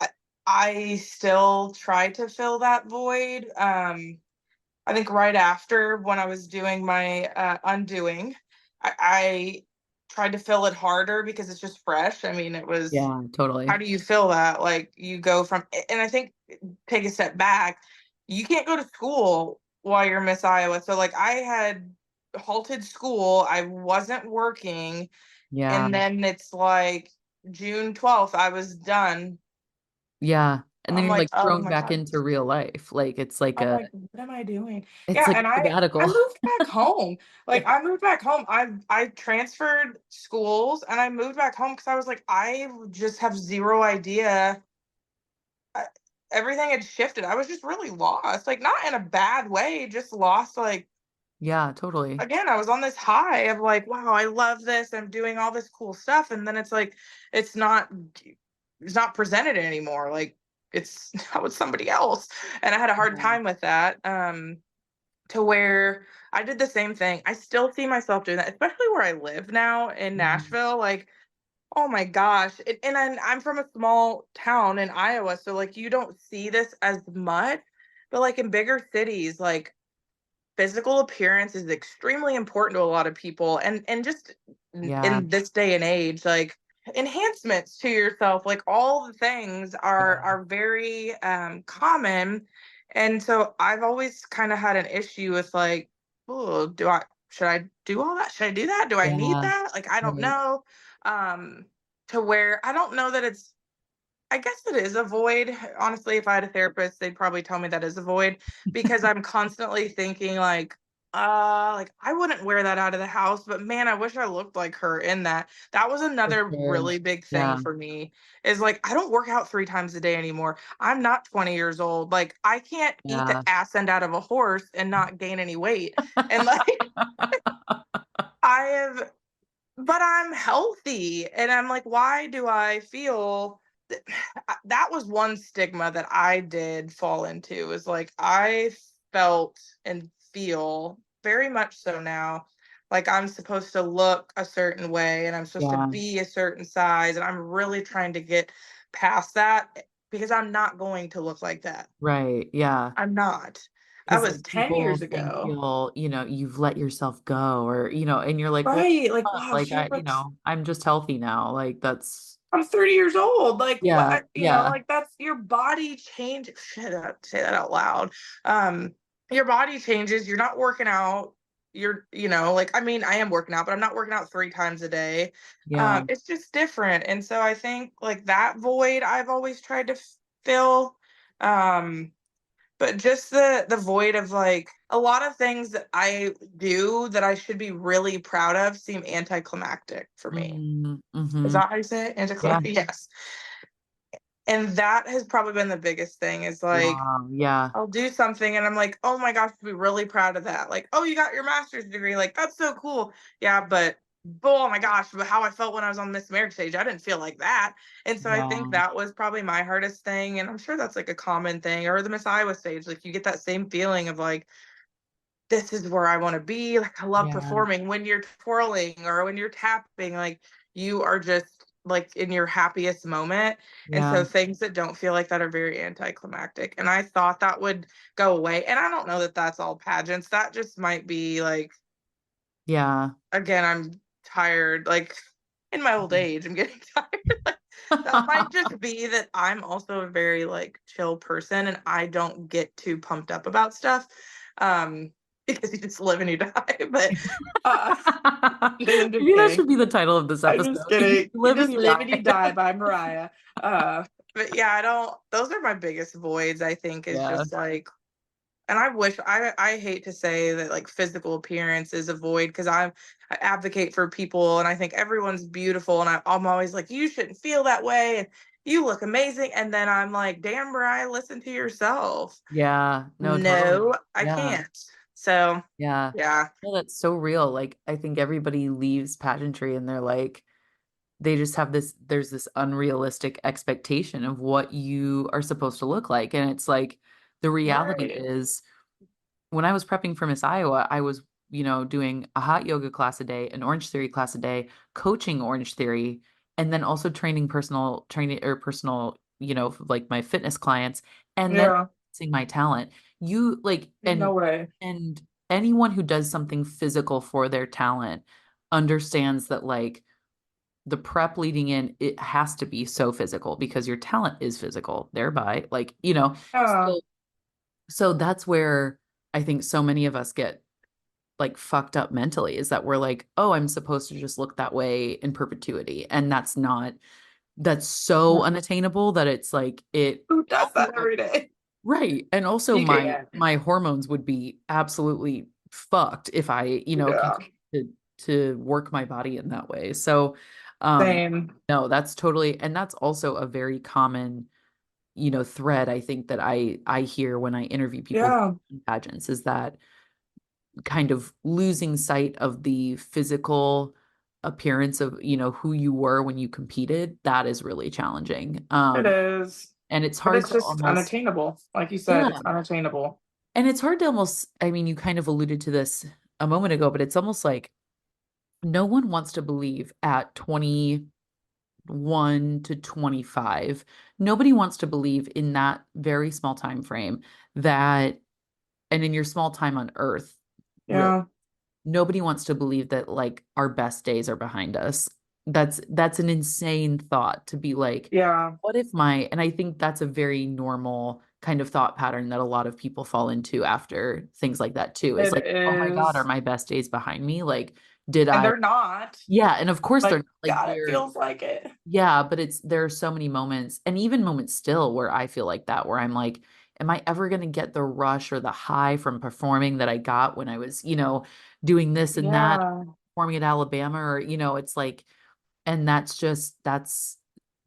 I, I still try to fill that void. I think right after when I was doing my undoing, I tried to fill it harder because it's just fresh. I mean, it was, Yeah, how totally. do you fill that? Like you go from, and I think, take a step back, you can't go to school while you're Miss Iowa. So like I had halted school, I wasn't working, Yeah. and then it's like June 12th, I was done. Yeah. And then I'm you're like, like oh thrown my back God. into real life. Like I'm like, what am I doing? it's Yeah, like and a I sabbatical. moved back home. Like I moved back home. I transferred schools and I moved back home because I was like, I just have zero idea. I, everything had shifted. I was just really lost. Like not in a bad way, just lost. Like Yeah, totally. again, I was on this high of like, wow, I love this. I'm doing all this cool stuff, and then it's like, it's not, it's not presented anymore. Like it's now it's somebody else, and I had a hard Yeah. time with that. To where I did the same thing. I still see myself doing that, especially where I live now in Mhm. Nashville. Like, oh my gosh. And I'm from a small town in Iowa. So, like, you don't see this as much. But, like, in bigger cities, like, physical appearance is extremely important to a lot of people. And just Yeah. in this day and age, like, enhancements to yourself, like all the things Yeah. are very common. And so I've always kind of had an issue with like, oh, do I should I do all that? Should I do that? Do I need Yeah. that? Like I don't Right. know. um to where I don't know that it's, I guess it is a void. Honestly, if I had a therapist, they'd probably tell me that is a void because I'm constantly thinking like I wouldn't wear that out of the house, but man, I wish I looked like her in that. That was For another sure. really big thing Yeah. for me is like I don't work out 3 times a day anymore. I'm not 20 years old. Like I can't eat the Yeah. ass end out of a horse and not gain any weight. And like I have, but I'm healthy, and I'm like, why do I feel that that was one stigma that I did fall into is like I felt and feel very much so now like I'm supposed to look a certain way and I'm supposed to Yeah. be a certain size, and I'm really trying to get past that because I'm not going to look like that. Right. Yeah. I'm not. That Because was like 10 years people think ago. you've let yourself go, or, and you're like, well, Right. Like, fuck, wow, like shit, I'm just healthy now. Like that's, I'm 30 years old. Like yeah. what, Yeah. like that's your body change. Shit, say that out loud. Um, your body changes. You're not working out. Like I mean, I am working out, but I'm not working out 3 times a day. Yeah. It's just different. And so I think like that void I've always tried to fill. Um, but just the void of like a lot of things that I do that I should be really proud of seem anticlimactic for me. Is Mm-hmm. that how you say it? Yeah. Anticlimactic? Yes. And that has probably been the biggest thing is like Wow. Yeah. I'll do something and I'm like, oh my gosh, to be really proud of that. Like, oh, you got your master's degree. Like, that's so cool. Yeah, but oh my gosh, but how I felt when I was on Miss Marriage stage, I didn't feel like that. And so I think Yeah. that was probably my hardest thing. And I'm sure that's like a common thing. Or the Miss Iowa stage, like you get that same feeling of like, this is where I want to be. Like I love Yeah. performing when you're twirling or when you're tapping, like you are just like in your happiest moment. And Yeah. so things that don't feel like that are very anticlimactic. And I thought that would go away. And I don't know that that's all pageants. That just might be like, Yeah. again, I'm tired. Like in my old age, I'm getting tired. That might just be that I'm also a very like chill person and I don't get too pumped up about stuff. Um, because you just live and you die. But uh I'm just Maybe that kidding. should be the title of this I'm just episode. You kidding. You live and just you live and you die. die by Mariah. But yeah, I don't, those are my biggest voids, I think, is Yeah. just like, and I wish I hate to say that like physical appearance is a void because I advocate for people and I think everyone's beautiful and I'm always like, you shouldn't feel that way and you look amazing. And then I'm like, damn, Mariah, listen to yourself. Yeah. No, totally. No, I Yeah. can't. So Yeah. yeah. No, that's so real. Like, I think everybody leaves pageantry and they're like, they just have this, there's this unrealistic expectation of what you are supposed to look like. And it's like, the reality Right. is, when I was prepping for Miss Iowa, I was, doing a hot yoga class a day, an Orange Theory class a day, coaching Orange Theory, and then also training personal training or personal, like my fitness clients, and then Yeah. seeing my talent. You like, No way. and anyone who does something physical for their talent understands that like the prep leading in, it has to be so physical because your talent is physical, thereby, like, Uh, so that's where I think so many of us get like fucked up mentally, is that we're like, oh, I'm supposed to just look that way in perpetuity. And that's so unattainable that it's like who does that every day? right. And also You my can't. my hormones would be absolutely fucked if I, Yeah. continued to work my body in that way. So Same. no, that's totally, and that's also a very common thread I think that I hear when I interview people Yeah. in pageants, is that kind of losing sight of the physical appearance of who you were when you competed. That is really challenging, It is. and it's But hard it's to just almost, unattainable. Like you said, yeah, it's unattainable. and it's hard to almost, I mean, you kind of alluded to this a moment ago, but it's almost like no one wants to believe at 21 to 25, nobody wants to believe in that very small time frame, that, and in your small time on earth, really, Yeah. nobody wants to believe that like our best days are behind us. That's an insane thought, to be like, Yeah. what if my, and I think that's a very normal kind of thought pattern that a lot of people fall into after things like that too, is It like, oh my God, are is. my best days behind me? Like, did And I, they're not. yeah, and of course they're Like, not, like God, it they're, feels like it. yeah, but there are so many moments, and even moments still, where I feel like that, where I'm like, am I ever going to get the rush or the high from performing that I got when I was, doing this and that, Yeah. performing at Alabama, or, it's like, and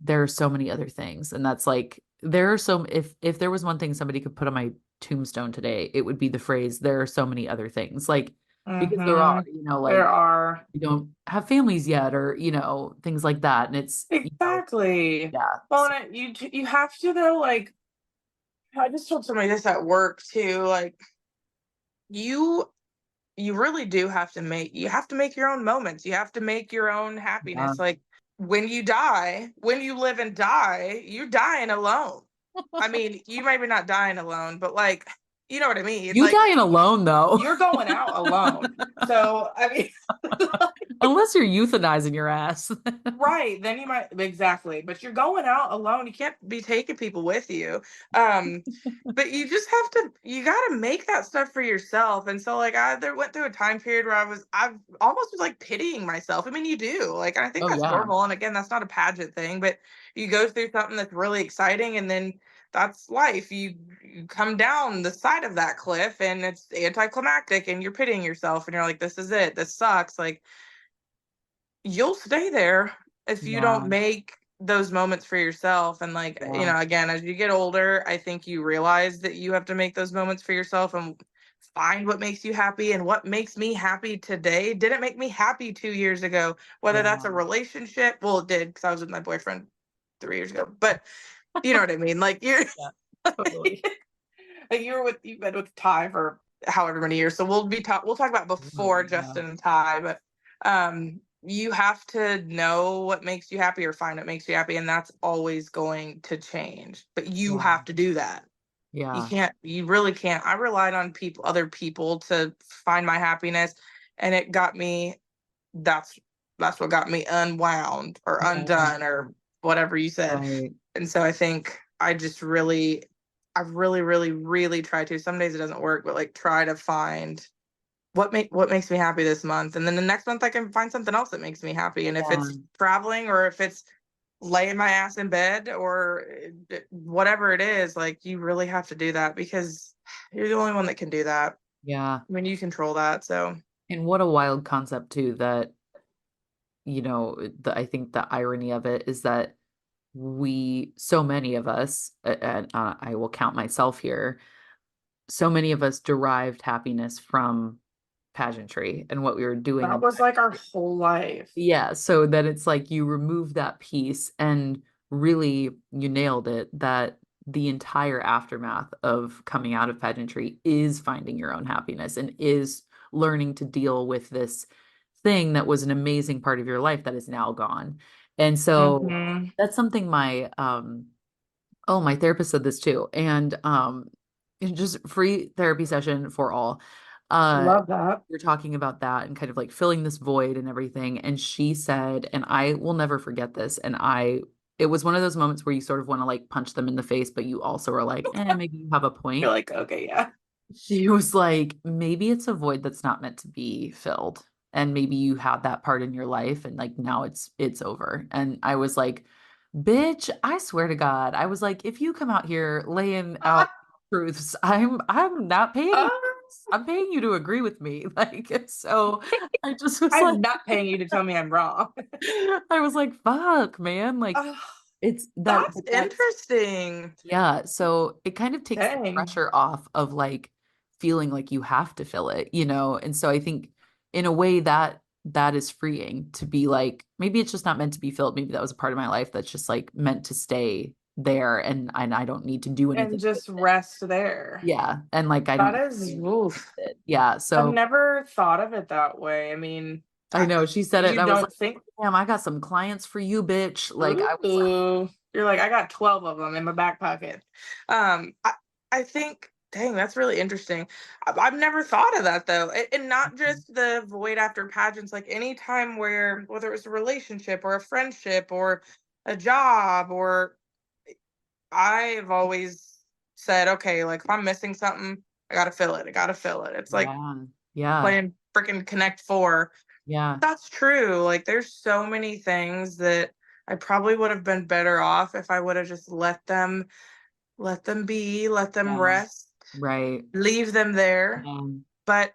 there are so many other things. And that's like, there are so, if there was one thing somebody could put on my tombstone today, it would be the phrase, there are so many other things. Like, because there are, Mm-hmm. There like, are. you don't have families yet, or things like that, and it's Exactly. yeah, Well, and you have to though, like, I just told somebody this at work too, like, you you really do have to make your own moments. You have to make your own yeah. happiness. Like when you die, when you live and die, you're dying alone. I mean, you maybe not dying alone, but like, you know what I mean? You Like dying alone though. you're going out alone. So I mean, Unless you're euthanizing your ass. right, then you might exactly, but you're going out alone. You can't be taking people with you. But you just have to you gotta make that stuff for yourself. And so like I there went through a time period where I almost was like pitying myself. I mean, you do. Like and I think Oh that's yeah. normal. And again, that's not a pageant thing, but you go through something that's really exciting and then that's life. You come down the side of that cliff and it's anticlimactic and you're pitying yourself and you're like, this is it. This sucks. Like you'll stay there if you don't Yeah. make those moments for yourself. And like, Yeah. again, as you get older, I think you realize that you have to make those moments for yourself and find what makes you happy. And what makes me happy today didn't make me happy 2 years ago, whether that's a Yeah. relationship. Well, it did because I was with my boyfriend 3 years ago, but you know what I mean? Like you're Yeah. Totally. like you've been with Ty for however many years. So we'll talk about before Absolutely. Yeah. Justin and Ty, but you have to know what makes you happy or find what makes you happy, and that's always going to change. But you Yeah. have to do that. Yeah. You really can't. I relied on other people to find my happiness, and it got me that's that's what got me unwound or Yeah. undone or whatever you said. Right. And so I think I really, really, really try to. Some days it doesn't work, but like try to find what makes me happy this month, and then the next month I can find something else that makes me happy. And if Yeah. it's traveling or if it's laying my ass in bed or whatever it is, like you really have to do that because you're the only one that can do that. Yeah. I mean, you control that. So And what a wild concept too that, I think the irony of it is that so many of us, and I will count myself here, so many of us derived happiness from pageantry and what we were doing that in was like our whole life. yeah, so that it's like you remove that piece and really you nailed it that the entire aftermath of coming out of pageantry is finding your own happiness and is learning to deal with this thing that was an amazing part of your life that is now gone. And so Hmm. that's something my therapist said this too. And it's just free therapy session for all. Uh Love that. we're talking about that and kind of like filling this void and everything. And she said, and I will never forget this, it was one of those moments where you sort of want to like punch them in the face, but you also are like, maybe you have a You're point. like, okay, yeah. She was like, maybe it's a void that's not meant to be filled. And maybe you had that part in your life and like now it's over. And I was like, bitch, I swear to God. I was like, if you come out here laying out truths, I'm not paying you. I'm paying you to agree with me. Like, so I just was like, I'm not paying you to tell me I'm wrong. I was like, fuck, man. Like Oh, it's that that's that's interesting. yeah, so it kind of takes the Dang. pressure off of like feeling like you have to fill it. And so I think in a way that is freeing to be like, maybe it's just not meant to be filled. Maybe that was a part of my life that's just like meant to stay there and I don't need to do And anything with just it. rest there. Yeah. And like I That don't need is, to do anything oof. with it. Yeah. I've So never thought of it that way. I mean, I know she said it and you I was like, don't think, damn, I got some clients for you, bitch. Like I was like, ooh, you're like, I got 12 of them in my back pocket. Um, I, I think, dang, that's really interesting. I've never thought of that though. And not just the void after pageants, like any time where, whether it was a relationship or a friendship or a job, or I've always said, okay, like if I'm missing something, I gotta fill it. I gotta fill it. It's like yeah, yeah, playing freaking Connect Four. yeah, That's true. Like there's so many things that I probably would have been better off if I would have just let them be, let them yeah, rest, right. leave them there. Um, But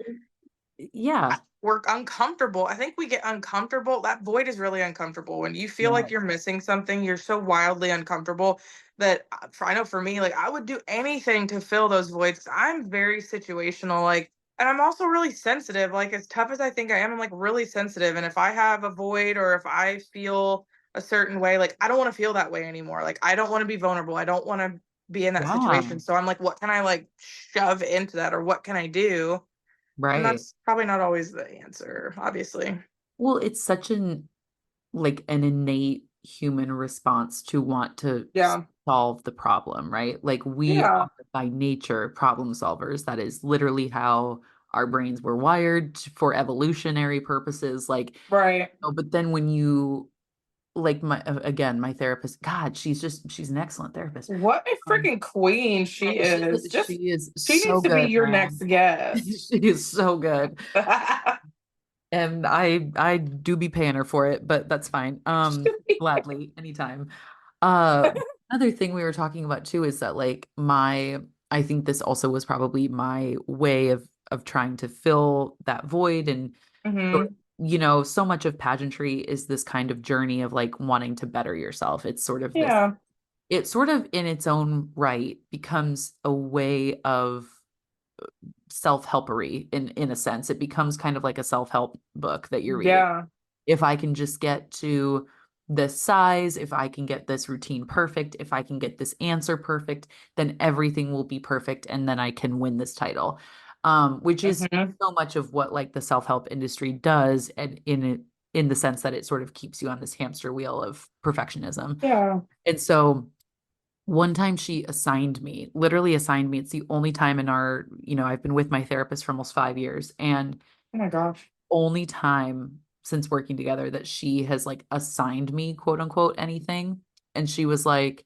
yeah, we're uncomfortable. I think we get uncomfortable. That void is really uncomfortable. When you feel yeah, like you're missing something, you're so wildly uncomfortable that I know for me, like I would do anything to fill those voids. I'm very situational, like, and I'm also really sensitive. Like, as tough as I think I am, I'm like really sensitive. And if I have a void or if I feel a certain way, like I don't want to feel that way anymore. Like, I don't want to be vulnerable. I don't want to be in that yeah, situation. So I'm like, what can I like shove into that or what can I do? And right. that's probably not always the answer, obviously. Well, it's such an innate human response to want to Yeah. solve the problem, right? Like we Yeah. are by nature problem solvers. That is literally how our brains were wired for evolutionary purposes. Like, Right. but then when you like again, my therapist, God, she's an excellent therapist. What a Um, freaking queen she is. she Just is she so needs to be good, your next man. guest. She is so good. And I do be paying her for it, but that's fine. Gladly, anytime. Uh Another thing we were talking about too is that like I think this also was probably my way of trying to fill that void and sort Hmm. so much of pageantry is this kind of journey of like wanting to better yourself. Yeah. It sort of in its own right becomes a way of self-helpery in a sense. It becomes kind of like a self-help book that you're reading. Yeah. If I can just get to this size, if I can get this routine perfect, if I can get this answer perfect, then everything will be perfect and then I can win this title. Which is Hmm. so much of what like the self-help industry does and in the sense that it sort of keeps you on this hamster wheel of perfectionism. Yeah. And so one time she literally assigned me. It's the only time I've been with my therapist for almost 5 years and Oh my gosh. only time since working together that she has like assigned me quote unquote anything. And she was like,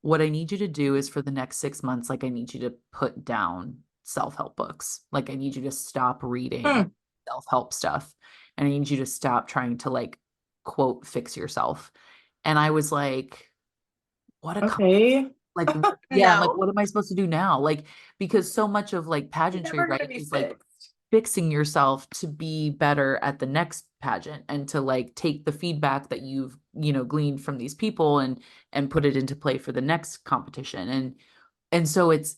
what I need you to do is for the next 6 months, like I need you to put down self-help books. Like I need you to stop reading Hmm. self-help stuff. And I need you to stop trying to like quote fix yourself. And I was like, what a Okay. like yeah, I'm like, No, what am I supposed to do now? Like, because so much of like you're pageantry, never gonna right, be is like fixed. fixing yourself to be better at the next pageant and to like take the feedback that you've, gleaned from these people and put it into play for the next competition. And so it's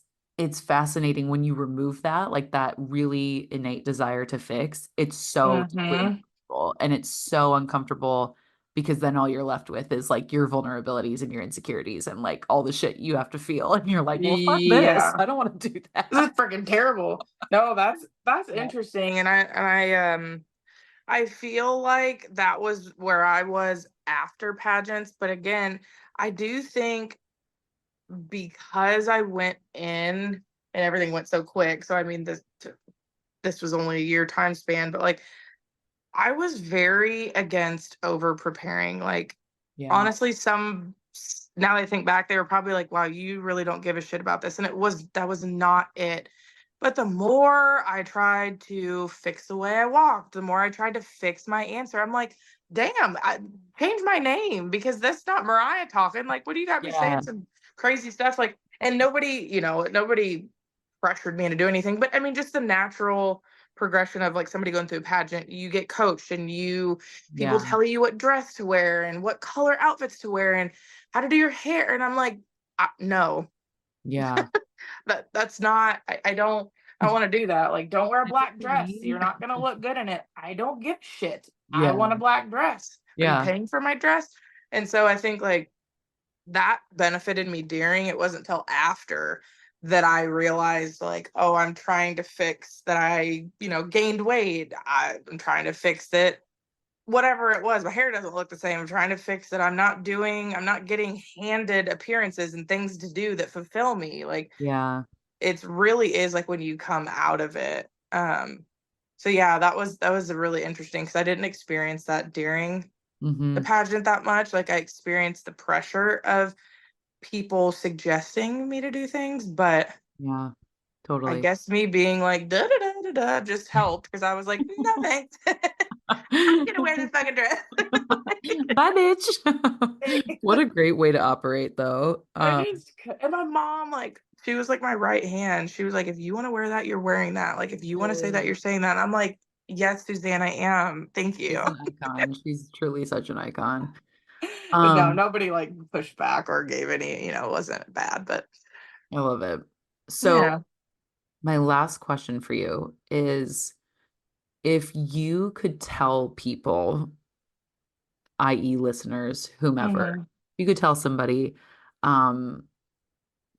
fascinating when you remove that, like that really innate desire to fix. It's so deeply Mm-hmm. uncomfortable, and it's so uncomfortable because then all you're left with is like your vulnerabilities and your insecurities and like all the shit you have to feel. And you're like, well, fuck this. Yeah. I don't want to do This is that. freaking terrible. No, that's Yeah. interesting. I feel like that was where I was after pageants. But again, I do think because I went in and everything went so quick. So I mean this was only a year time span, but like I was very against over preparing. Like, Yeah. honestly, now that I think back, they were probably like, wow, you really don't give a shit about this. And that was not it. But the more I tried to fix the way I walked, the more I tried to fix my answer. I'm like, damn, change my name because that's not Mariah talking. Like, what do you got me Yeah. saying some crazy stuff? Like, and nobody pressured me into doing anything. But I mean, just the natural progression of like somebody going through a pageant, you get coached and people Yeah. tell you what dress to wear and what color outfits to wear and how to do your hair. And I'm like, no, Yeah. that's not, I don't want to do that. Like, don't wear a black dress. Me. You're not going to look good in it. I don't give a shit. I Yeah. want a black dress. Are you Yeah. paying for my dress? And so I think like that benefited me during. It wasn't till after that I realized like, oh, I'm trying to fix that gained weight. I'm trying to fix that whatever it was, my hair doesn't look the same. I'm trying to fix that I'm not getting handed appearances and things to do that fulfill me. Like Yeah. it's really is like when you come out of it. So yeah, that was really interesting because I didn't experience that during the Mm-hmm. pageant that much. Like I experienced the pressure of people suggesting me to do things, but Yeah. I Totally. guess me being like da da da da da just helped because I was like, no thanks. I'm gonna wear this fucking dress. Bye, bitch. What a great way to operate, though. And my mom, like, she was like my right hand. She was like, if you want to wear that, you're wearing that. Like, if you want to say that, you're saying that. And I'm like, yes, Suzanne, I am. Thank you. She's an icon. She's truly such an icon. But no, Um, nobody like pushed back or gave any, it wasn't bad. But I love it. So, yeah. my last question for you is if you could tell people, i.e., listeners, whomever, Hmm. you could tell somebody um,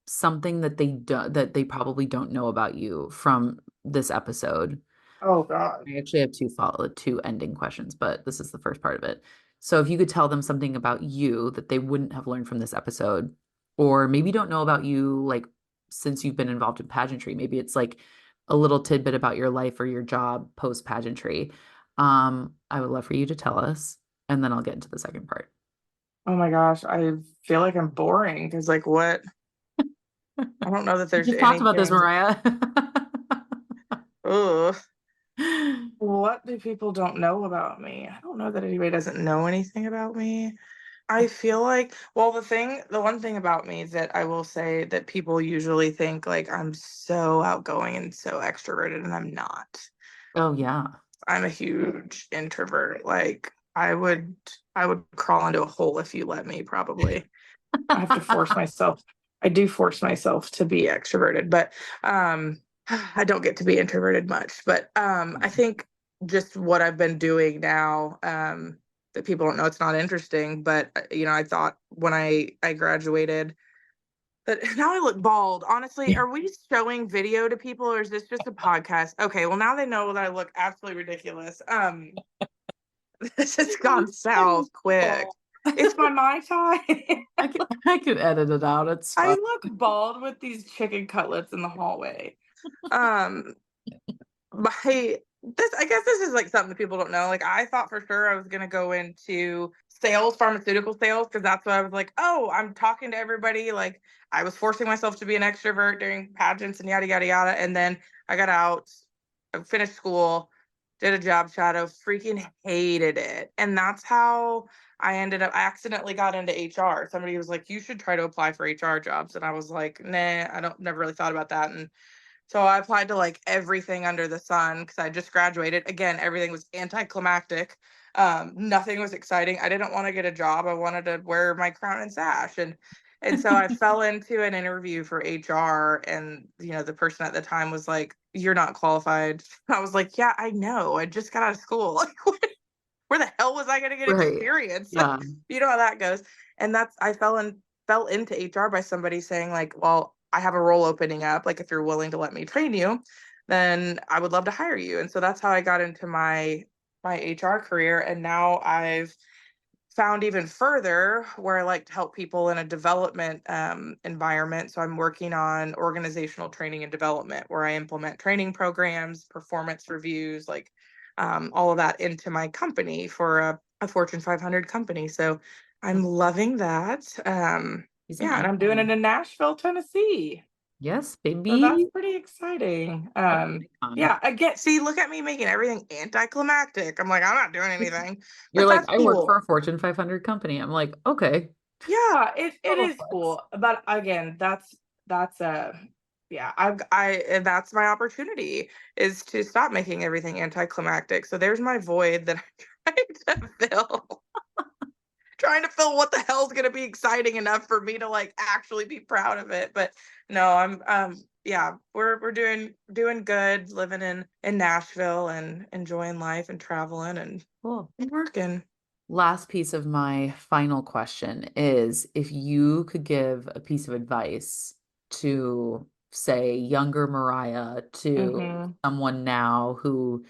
something that they probably don't know about you from this episode. Oh God. I actually have two ending questions, but this is the first part of it. So if you could tell them something about you that they wouldn't have learned from this episode, or maybe don't know about you, like since you've been involved in pageantry, maybe it's like a little tidbit about your life or your job post pageantry. I would love for you to tell us, and then I'll get into the second part. Oh my gosh. I feel like I'm boring because like what? I don't know that We there's just talked about this, anything. Mariah. Ugh. What do people don't know about me? I don't know that anybody doesn't know anything about me. I feel like, well, the one thing about me that I will say that people usually think like I'm so outgoing and so extroverted, and I'm not. Oh yeah. I'm a huge introvert. Like I would crawl into a hole if you let me, probably. I have to force myself. I do force myself to be extroverted, but I don't get to be introverted much. But I think just what I've been doing now, that people don't know, it's not interesting. But I thought when I graduated that now I look bald. Honestly, are we showing video to people or is this just a podcast? Okay, well now they know that I look absolutely ridiculous. This has gone south quick. It's my Mai Tai. I could edit it out. It's I fine. look bald with these chicken cutlets in the hallway. Um, I guess this is like something that people don't know. Like I thought for sure I was gonna go into sales, pharmaceutical sales, because that's what I was like, oh, I'm talking to everybody. Like I was forcing myself to be an extrovert during pageants and yada, yada, yada. And then I got out, I finished school, did a job shadow, freaking hated it. And that's how I accidentally got into HR. Somebody was like, you should try to apply for HR jobs. And I was like, nah, never really thought about that. And so I applied to like everything under the sun because I just graduated. Again, everything was anticlimactic. Nothing was exciting. I didn't want to get a job. I wanted to wear my crown and sash. And so I fell into an interview for HR, and the person at the time was like, "You're not qualified." I was like, "Yeah, I know. I just got out of school. Like, where the hell was I going to get Right. experience?" Yeah. You know how that goes. And I fell into HR by somebody saying like, "Well, I have a role opening up. Like, if you're willing to let me train you, then I would love to hire you." And so that's how I got into my HR career. And now I've found even further where I like to help people in a development environment. So I'm working on organizational training and development, where I implement training programs, performance reviews, like all of that into my company for a Fortune 500 company. So I'm loving that. Yeah, and I'm doing it in Nashville, Tennessee. Yes, So that's baby. pretty exciting. Fun. Yeah, again, see, look at me making everything anticlimactic. I'm like, I'm not doing anything, You're but like, that's I work for cool. a Fortune 500 company. I'm like, okay. Yeah, it Total is flex. cool. But again, that's yeah, and that's my opportunity, is to stop making everything anticlimactic. So there's my void that I'm trying to fill. Trying to fill what the hell's gonna be exciting enough for me to like actually be proud of it. But no, I'm yeah, we're doing good, living in Nashville and enjoying life and traveling and Cool. working. Last piece of my final question is, if you could give a piece of advice to, say, younger Mariah, to Mm-hmm. someone now who,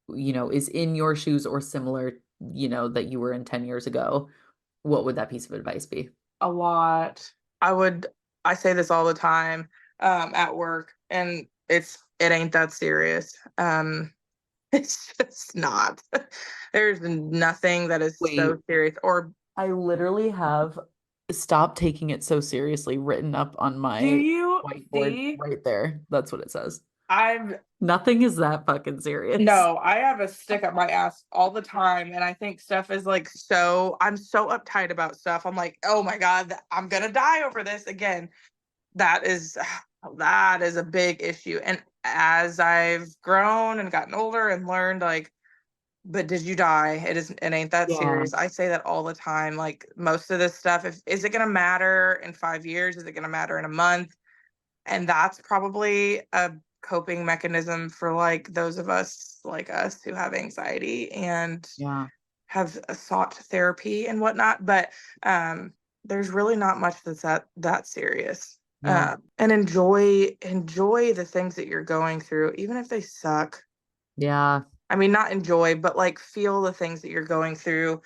is in your shoes or similar, that you were in 10 years ago, what would that piece of advice be? A lot. I say this all the time at work, and it ain't that serious. It's just not. There's nothing that is Wait, so serious. Or I literally have "stop taking it so seriously" written up on do my you whiteboard see? right there. That's what it says. I've Nothing is that fucking serious. No, I have a stick up my ass all the time, and I think stuff is like I'm so uptight about stuff. I'm like, oh my God, I'm gonna die over this again. That is that is a big issue. And as I've grown and gotten older and learned, like, but did you die? It ain't that Yeah. serious. I say that all the time. Like most of this stuff, is it gonna matter in 5 years? Is it gonna matter in a month? And that's probably a coping mechanism for like those of us like us who have anxiety and Yeah. have sought therapy and whatnot. But there's really not much that's that serious. Yeah. And enjoy the things that you're going through, even if they suck. Yeah. I mean, not enjoy, but like feel the things that you're going through.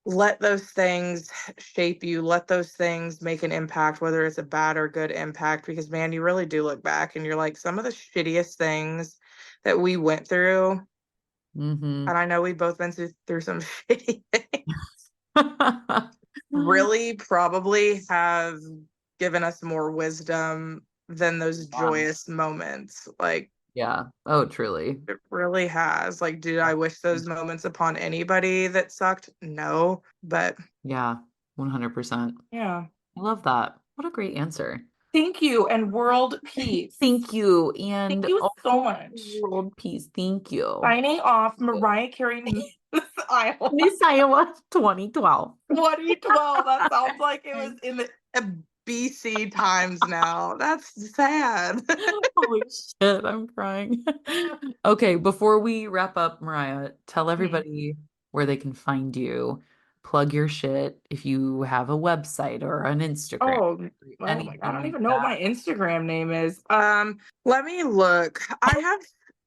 Let those things shape you. Let those things make an impact, whether it's a bad or good impact, because man, you really do look back and you're like, some of the shittiest things that we went through, Mm-hmm. and I know we've both been through some shitty things, really probably have given us more wisdom than those Yeah. joyous moments. Like, Yeah. Oh, truly. it really has. Like, did I wish those moments upon anybody that sucked? No, but Yeah. 100%. yeah. I love that. What a great answer. Thank you, and world peace. Thank you. Thank And you so also much. world peace. Thank you. Signing off, Mariah Cary, Miss Iowa Miss Iowa 2012. 2012. That sounds like it was in the BC times now. That's sad. Holy shit, I'm crying. Okay, before we wrap up, Mariah, tell Mhm. everybody where they can find you. Plug your shit if you have a website or an Instagram, Oh my God, I anything don't like even know what that. my Instagram name is. Let me look. I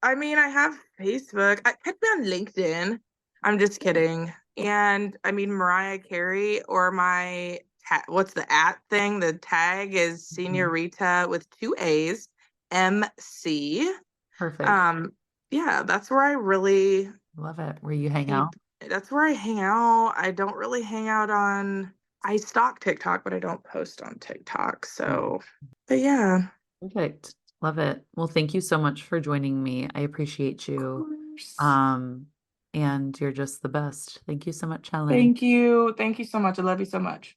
have Facebook. Hit me on LinkedIn. I'm just kidding. And I mean, Mariah Carey, or what's the at thing? The tag is Mhm. Senorita with two A's, MC. Perfect. Um, yeah, that's where I really Love it. Where you hang keep out. that's where I hang out. I don't really hang out on, I stalk TikTok, but I don't post on TikTok. So, but yeah. Perfect. Love it. Well, thank you so much for joining me. I appreciate Of you. course. And you're just the best. Thank you so much, Helen. Thank you. Thank you so much. I love you so much.